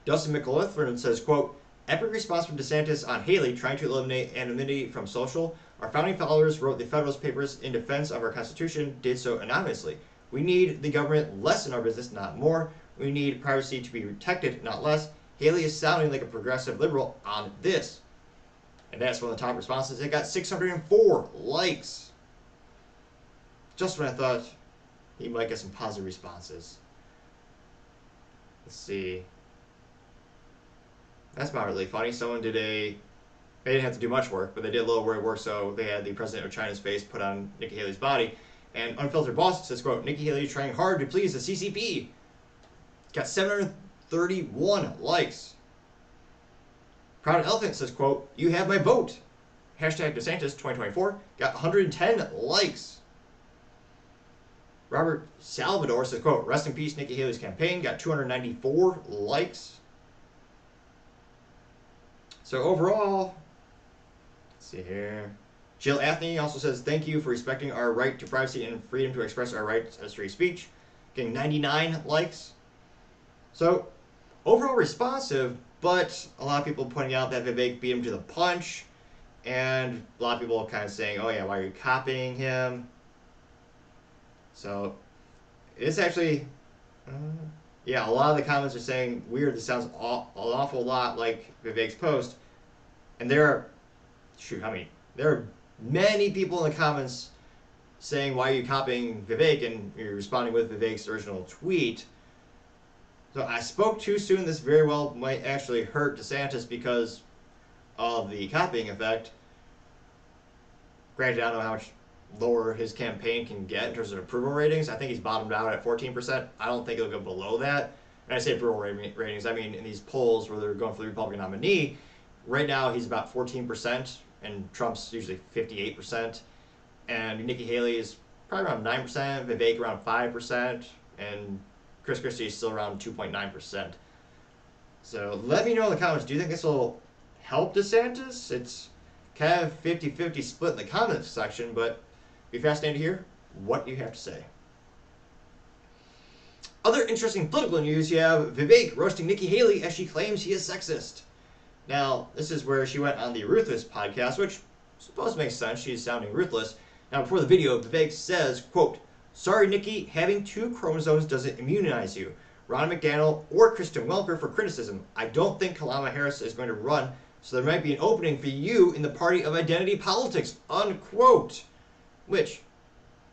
Dustin McAuliffe says, quote, epic response from DeSantis on Haley trying to eliminate anonymity from social. Our founding fathers wrote the Federalist Papers in defense of our Constitution, did so anonymously. We need the government less in our business, not more. We need privacy to be protected, not less. Haley is sounding like a progressive liberal on this. And that's one of the top responses. It got 604 likes. Just when I thought he might get some positive responses. Let's see. That's not really funny. Someone did they didn't have to do much work, but they did a little work, so they had the president of China's face put on Nikki Haley's body. And Unfiltered Boss says, quote, Nikki Haley trying hard to please the CCP. Got 731 likes. Proud Elephant says, quote, you have my vote. Hashtag DeSantis 2024 got 110 likes. Robert Salvador says, quote, rest in peace, Nikki Haley's campaign got 294 likes. So overall, let's see here. Jill Anthony also says, thank you for respecting our right to privacy and freedom to express our rights as free speech. Getting 99 likes. So, overall responsive, but a lot of people pointing out that Vivek beat him to the punch, and a lot of people kind of saying, oh yeah, why are you copying him? So, it's actually, yeah, a lot of the comments are saying, weird, this sounds an awful lot like Vivek's post. And there are many people in the comments saying, why are you copying Vivek? And you're responding with Vivek's original tweet. So I spoke too soon. This very well might actually hurt DeSantis because of the copying effect. Granted, I don't know how much lower his campaign can get in terms of approval ratings. I think he's bottomed out at 14%. I don't think it'll go below that. And I say approval ratings, I mean in these polls where they're going for the Republican nominee, right now he's about 14%, and Trump's usually 58%. And Nikki Haley is probably around 9%, Vivek around 5%, and Chris Christie is still around 2.9%. So let me know in the comments, do you think this will help DeSantis? It's kind of 50-50 split in the comments section, but be fascinated to hear what you have to say. Other interesting political news, you have Vivek roasting Nikki Haley as she claims he is sexist. Now, this is where she went on the Ruthless podcast, which I suppose makes sense. She's sounding ruthless. Now, before the video, Vivek says, quote, "Sorry, Nikki, having 2 chromosomes doesn't immunize you. Ron McDaniel or Kristen Welker for criticism. I don't think Kamala Harris is going to run, so there might be an opening for you in the party of identity politics," unquote. Which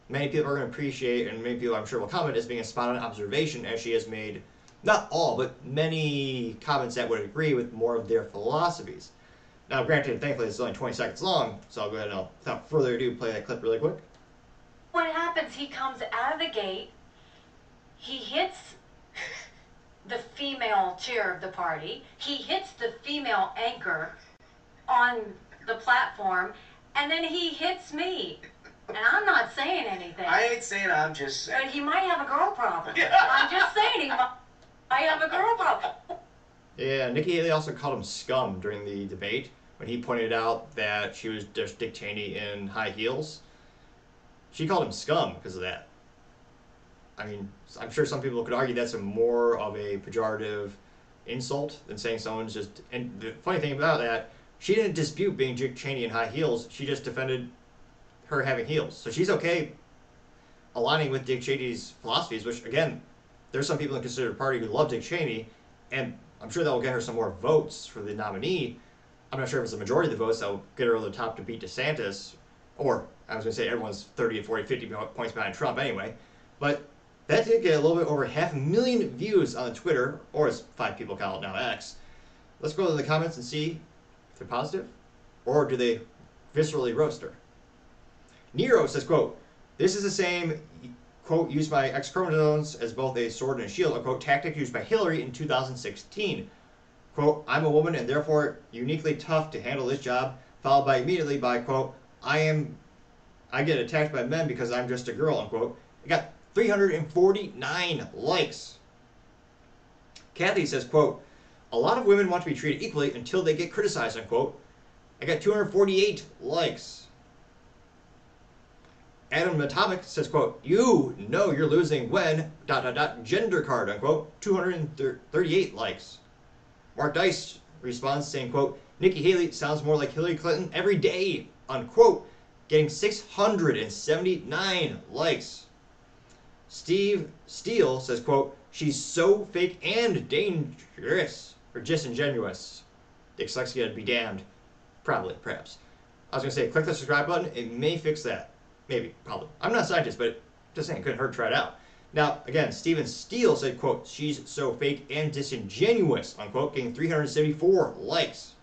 many people are going to appreciate, and many people I'm sure will comment as being a spot-on observation, as she has made, not all, but many comments that would agree with more of their philosophies. Now, granted, thankfully, it's only 20 seconds long, so I'll go ahead and, without further ado, play that clip really quick. What happens, he comes out of the gate, he hits the female chair of the party, he hits the female anchor on the platform, and then he hits me. And I'm not saying anything. I ain't saying, I'm just saying. But he might have a girl problem. I'm just saying he might have a girl problem. Yeah, Nikki Haley also called him scum during the debate when he pointed out that she was just Dick Cheney in high heels. She called him scum because of that. I mean, I'm sure some people could argue that's more of a pejorative insult than saying someone's just... And the funny thing about that, she didn't dispute being Dick Cheney in high heels. She just defended her having heels. So she's okay aligning with Dick Cheney's philosophies, which, again, there's some people in the conservative party who love Dick Cheney, and I'm sure that will get her some more votes for the nominee. I'm not sure if it's the majority of the votes that will get her over the top to beat DeSantis, or I was going to say everyone's 30, 40, 50 points behind Trump anyway. But that did get a little bit over 500,000 views on Twitter, or as 5 people call it now, X. Let's go to the comments and see if they're positive, or do they viscerally roast her. Nero says, quote, "This is the same, quote, used by X chromosomes as both a sword and a shield, unquote, tactic used by Hillary in 2016. Quote, I'm a woman and therefore uniquely tough to handle this job," followed by immediately by, quote, I get attacked by men because I'm just a girl," unquote. It got 349 likes. Kathy says, quote, "A lot of women want to be treated equally until they get criticized," unquote. I got 248 likes. Adam Atomic says, quote, "You know you're losing when ... gender card," unquote. 238 likes. Mark Dice responds saying, quote, "Nikki Haley sounds more like Hillary Clinton every day," unquote. Getting 679 likes. Steve Steele says, quote, "She's so fake and dangerous," or disingenuous. Dyslexia be damned. Probably, perhaps. I was going to say, click the subscribe button. It may fix that. Maybe, probably. I'm not a scientist, but just saying, couldn't hurt to try it out. Now, again, Steven Steele said, quote, "She's so fake and disingenuous," unquote, getting 374 likes.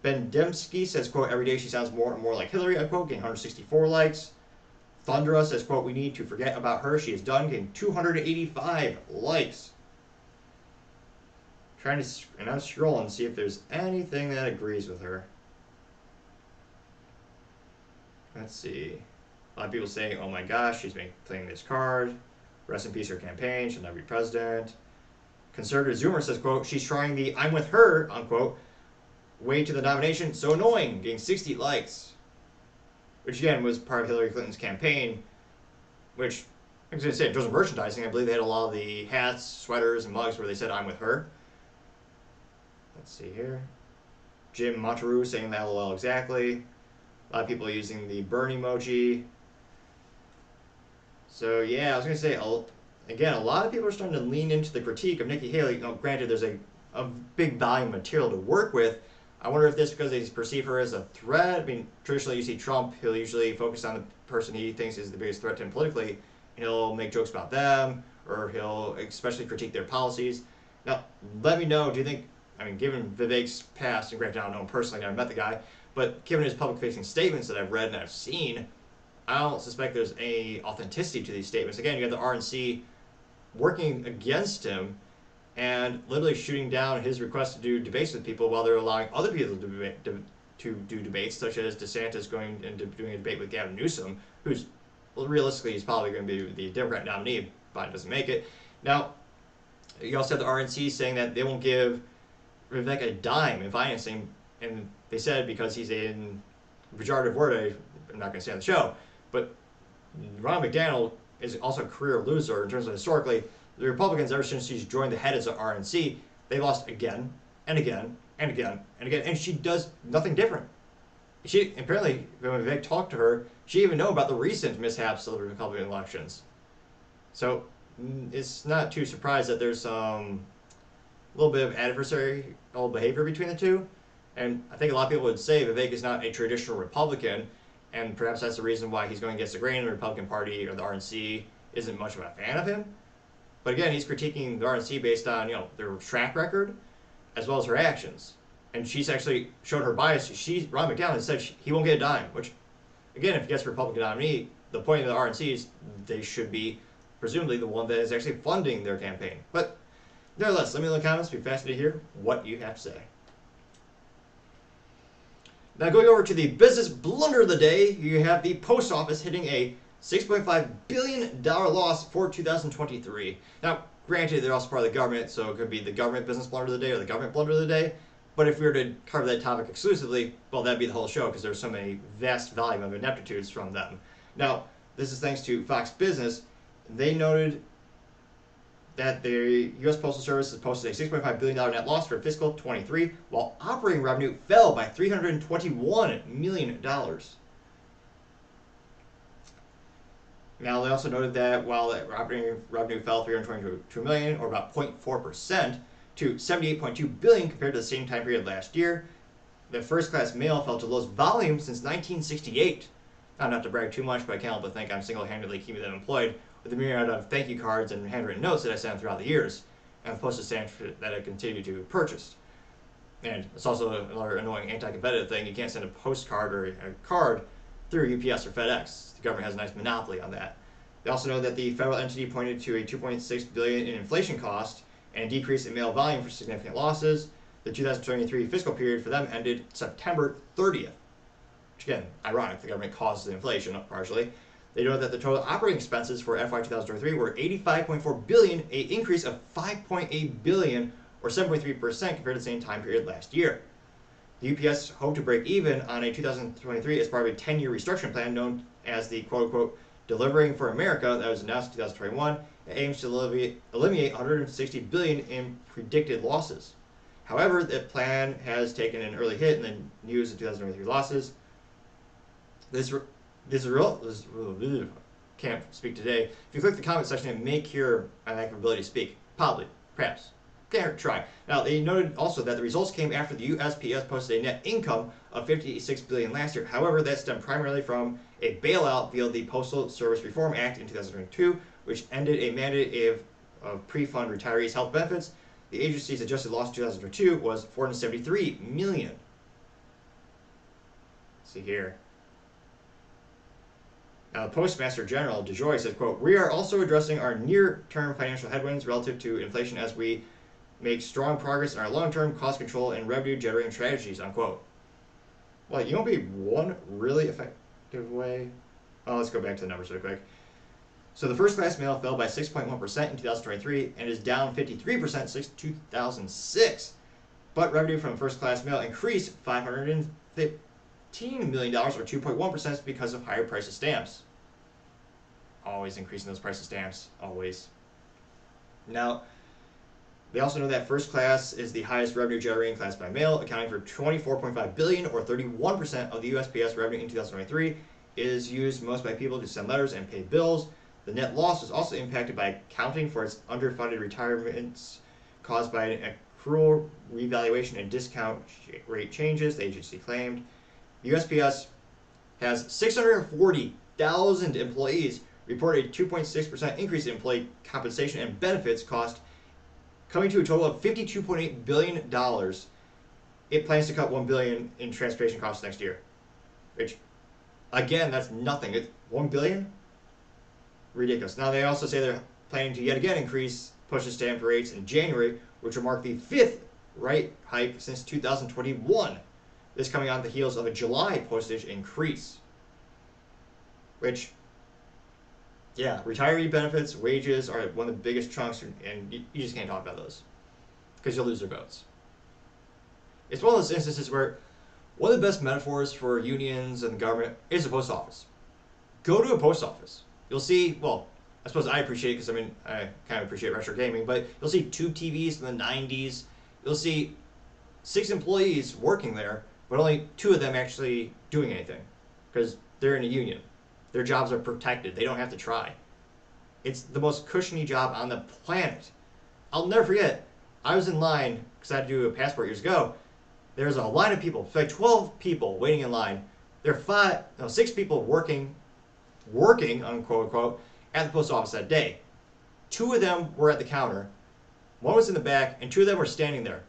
Ben Dembski says, quote, "Every day she sounds more and more like Hillary," unquote, getting 164 likes. Thundra says, quote, "We need to forget about her. She is done," getting 285 likes. And I'm scrolling to see if there's anything that agrees with her. Let's see. A lot of people saying, "Oh my gosh, she's been playing this card. Rest in peace her campaign. She'll never be president." Conservative Zoomer says, quote, "She's trying the 'I'm with her,' unquote, way to the nomination. So annoying," getting 60 likes. Which again was part of Hillary Clinton's campaign, which I was going to say, in terms of merchandising, I believe they had a lot of the hats, sweaters, and mugs where they said, "I'm with her." Let's see here. Jim Monteru saying the LOL exactly. A lot of people using the burn emoji. So yeah, I was going to say, again, a lot of people are starting to lean into the critique of Nikki Haley. Granted, there's a big volume of material to work with. I wonder if this is because they perceive her as a threat. I mean, traditionally you see Trump, he'll usually focus on the person he thinks is the biggest threat to him politically. He'll make jokes about them, or he'll especially critique their policies. Now, let me know, do you think, I mean, given Vivek's past, and granted I don't know him personally, I never met the guy, but given his public-facing statements that I've read and I've seen, I don't suspect there's any authenticity to these statements. Again, you have the RNC working against him and literally shooting down his request to do debates with people while they're allowing other people to do debates, such as DeSantis going and doing a debate with Gavin Newsom, who's, well, realistically, he's probably going to be the Democrat nominee if Biden doesn't make it. Now, you also have the RNC saying that they won't give Vivek a dime in financing, and they said because he's in pejorative word, I'm not going to say on the show, but Ron McDaniel is also a career loser in terms of historically. The Republicans, ever since she's joined the head as an RNC, they lost again and again and again and again, and she does nothing different. She apparently, when Vivek talked to her, she didn't even know about the recent mishaps of the Republican elections. So it's not too surprised that there's some little bit of adversarial behavior between the two. And I think a lot of people would say Vivek is not a traditional Republican, and perhaps that's the reason why he's going against the grain. The Republican Party or the RNC isn't much of a fan of him. But again, he's critiquing the RNC based on, their track record as well as her actions. And she's actually shown her bias. Ron McDaniel has said he won't get a dime, which, again, if he gets a Republican nominee, the point of the RNC is they should be presumably the one that is actually funding their campaign. But nevertheless, let me know in the comments. Be fascinated to hear what you have to say. Now, going over to the business blunder of the day, you have the post office hitting a $6.5 billion loss for 2023. Now, granted, they're also part of the government, so it could be the government business blunder of the day or the government blunder of the day. But if we were to cover that topic exclusively, well, that'd be the whole show because there's so many vast volume of ineptitudes from them. Now, this is thanks to Fox Business. They noted that the U.S. Postal Service has posted a $6.5 billion net loss for fiscal 23, while operating revenue fell by $321 million. Now, they also noted that while operating revenue fell $322 million, or about 0.4%, to $78.2 billion compared to the same time period last year, the first-class mail fell to the lowest volume since 1968. Now, not to brag too much, but I can't help but think I'm single-handedly keeping them employed with a myriad of thank you cards and handwritten notes that I sent throughout the years, and postage stamps that I continue to purchase. And it's also another annoying anti-competitive thing. You can't send a postcard or a card through UPS or FedEx. The government has a nice monopoly on that. They also know that the federal entity pointed to a $2.6 billion in inflation cost and a decrease in mail volume for significant losses. The 2023 fiscal period for them ended September 30th. Which again, ironic, the government caused the inflation partially. They know that the total operating expenses for FY 2023 were $85.4 billion, an increase of $5.8 billion, or 7.3% compared to the same time period last year. The UPS hoped to break even on a 2023 as part of a 10-year restructuring plan known as the quote-unquote Delivering for America that was announced in 2021. It aims to eliminate $160 billion in predicted losses. However, the plan has taken an early hit in the news of 2023 losses. This can't speak today. If you click the comment section, it may cure my lack of ability to speak. Probably. Perhaps. Can't try. Now, they noted also that the results came after the USPS posted a net income of $56 billion last year. However, that stemmed primarily from a bailout via the Postal Service Reform Act in 2022, which ended a mandate of pre-fund retirees' health benefits. The agency's adjusted loss in 2022 was $473 million. Let's see here. Now, the Postmaster General, DeJoy, said, quote, "We are also addressing our near-term financial headwinds relative to inflation as we make strong progress in our long-term cost control and revenue-generating strategies," unquote. Well, you won't be one really effective way. Oh, let's go back to the numbers real quick. So the first-class mail fell by 6.1% in 2023 and is down 53% since 2006. But revenue from first-class mail increased $515 million, or 2.1%, because of higher price of stamps. always increasing those price of stamps, always. Now, they also know that first class is the highest revenue generating class by mail, accounting for $24.5 billion or 31% of the USPS revenue in 2023. It is used most by people to send letters and pay bills. The net loss was also impacted by accounting for its underfunded retirements caused by an accrual revaluation and discount rate changes, the agency claimed. The USPS has 640,000 employees, reported a 2.6% increase in employee compensation and benefits cost, coming to a total of $52.8 billion. It plans to cut $1 billion in transportation costs next year, which, again, that's nothing. It's $1 billion? Ridiculous. Now, they also say they're planning to yet again increase postage stamp rates in January, which will mark the 5th rate hike since 2021. This coming on the heels of a July postage increase. Which, yeah, retiree benefits, wages are one of the biggest chunks, and you just can't talk about those because you'll lose their votes. It's one of those instances where one of the best metaphors for unions and the government is a post office. Go to a post office. You'll see, well, I suppose I appreciate it because I kind of appreciate retro gaming, but you'll see tube TVs in the 90s. You'll see 6 employees working there, but only 2 of them actually doing anything because they're in a union. Their jobs are protected. They don't have to try. It's the most cushiony job on the planet. I'll never forget, I was in line because I had to do a passport years ago. There's a line of people, like 12 people waiting in line. There are 6 people working, unquote, unquote, at the post office that day. 2 of them were at the counter. 1 was in the back, and 2 of them were standing there,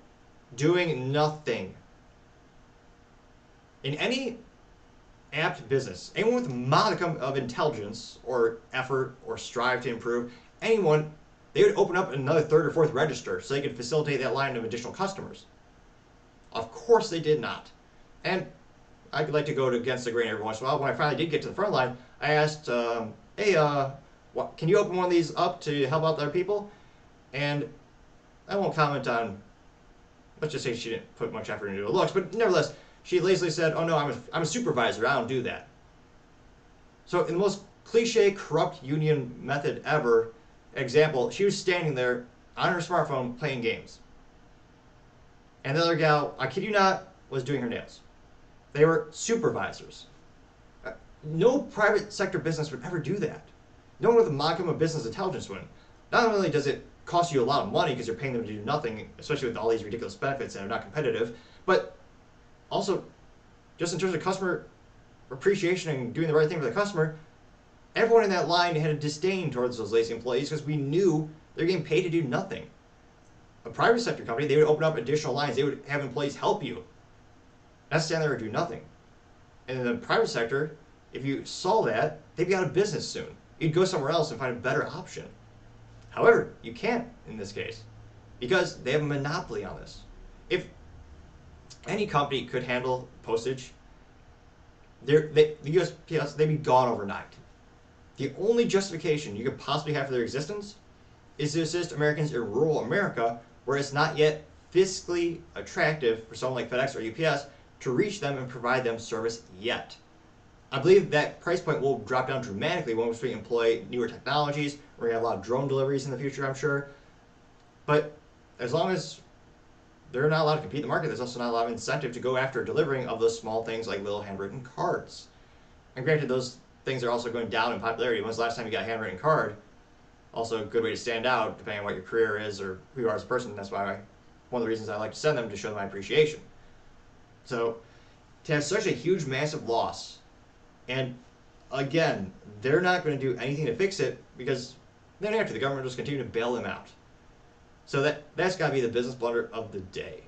doing nothing. In any apt business, anyone with a modicum of intelligence or effort or strive to improve, anyone, they would open up another 3rd or 4th register so they could facilitate that line of additional customers. Of course they did not. And I'd like to go against the grain every once in a while. When I finally did get to the front line, I asked, hey, can you open one of these up to help out other people? And I won't comment on, let's just say she didn't put much effort into the looks, but nevertheless, she lazily said, oh no, I'm a supervisor, I don't do that. So in the most cliche, corrupt union method ever, example, she was standing there on her smartphone playing games. And the other gal, I kid you not, was doing her nails. They were supervisors. No private sector business would ever do that. No one with a modicum of business intelligence would. Not only does it cost you a lot of money because you're paying them to do nothing, especially with all these ridiculous benefits that are not competitive, but also, just in terms of customer appreciation and doing the right thing for the customer, everyone in that line had a disdain towards those lazy employees because we knew they're getting paid to do nothing. A private sector company, they would open up additional lines. They would have employees help you, not stand there and do nothing. And in the private sector, if you saw that, they'd be out of business soon. You'd go somewhere else and find a better option. However, you can't in this case because they have a monopoly on this. If any company could handle postage, the USPS, they'd be gone overnight. The only justification you could possibly have for their existence is to assist Americans in rural America where it's not yet fiscally attractive for someone like FedEx or UPS to reach them and provide them service yet. I believe that price point will drop down dramatically once we employ newer technologies. We're going to have a lot of drone deliveries in the future, I'm sure. But as long as they're not allowed to compete in the market, there's also not a lot of incentive to go after delivering of those small things like little handwritten cards. And granted, those things are also going down in popularity. When's the last time you got a handwritten card? Also a good way to stand out, depending on what your career is or who you are as a person. That's why one of the reasons I like to send them, to show them my appreciation. So, to have such a huge, massive loss, and again, they're not going to do anything to fix it because then after the government will just continue to bail them out. So that's got to be the business blunder of the day.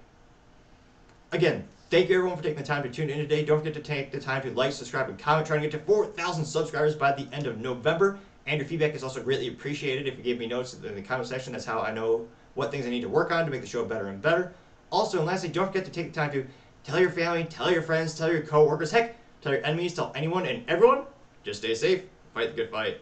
Again, thank you everyone for taking the time to tune in today. Don't forget to take the time to like, subscribe, and comment. Trying to get to 4,000 subscribers by the end of November. And your feedback is also greatly appreciated. If you give me notes in the comment section, that's how I know what things I need to work on to make the show better and better. Also, and lastly, don't forget to take the time to tell your family, tell your friends, tell your coworkers, heck, tell your enemies, tell anyone and everyone. Just stay safe, fight the good fight.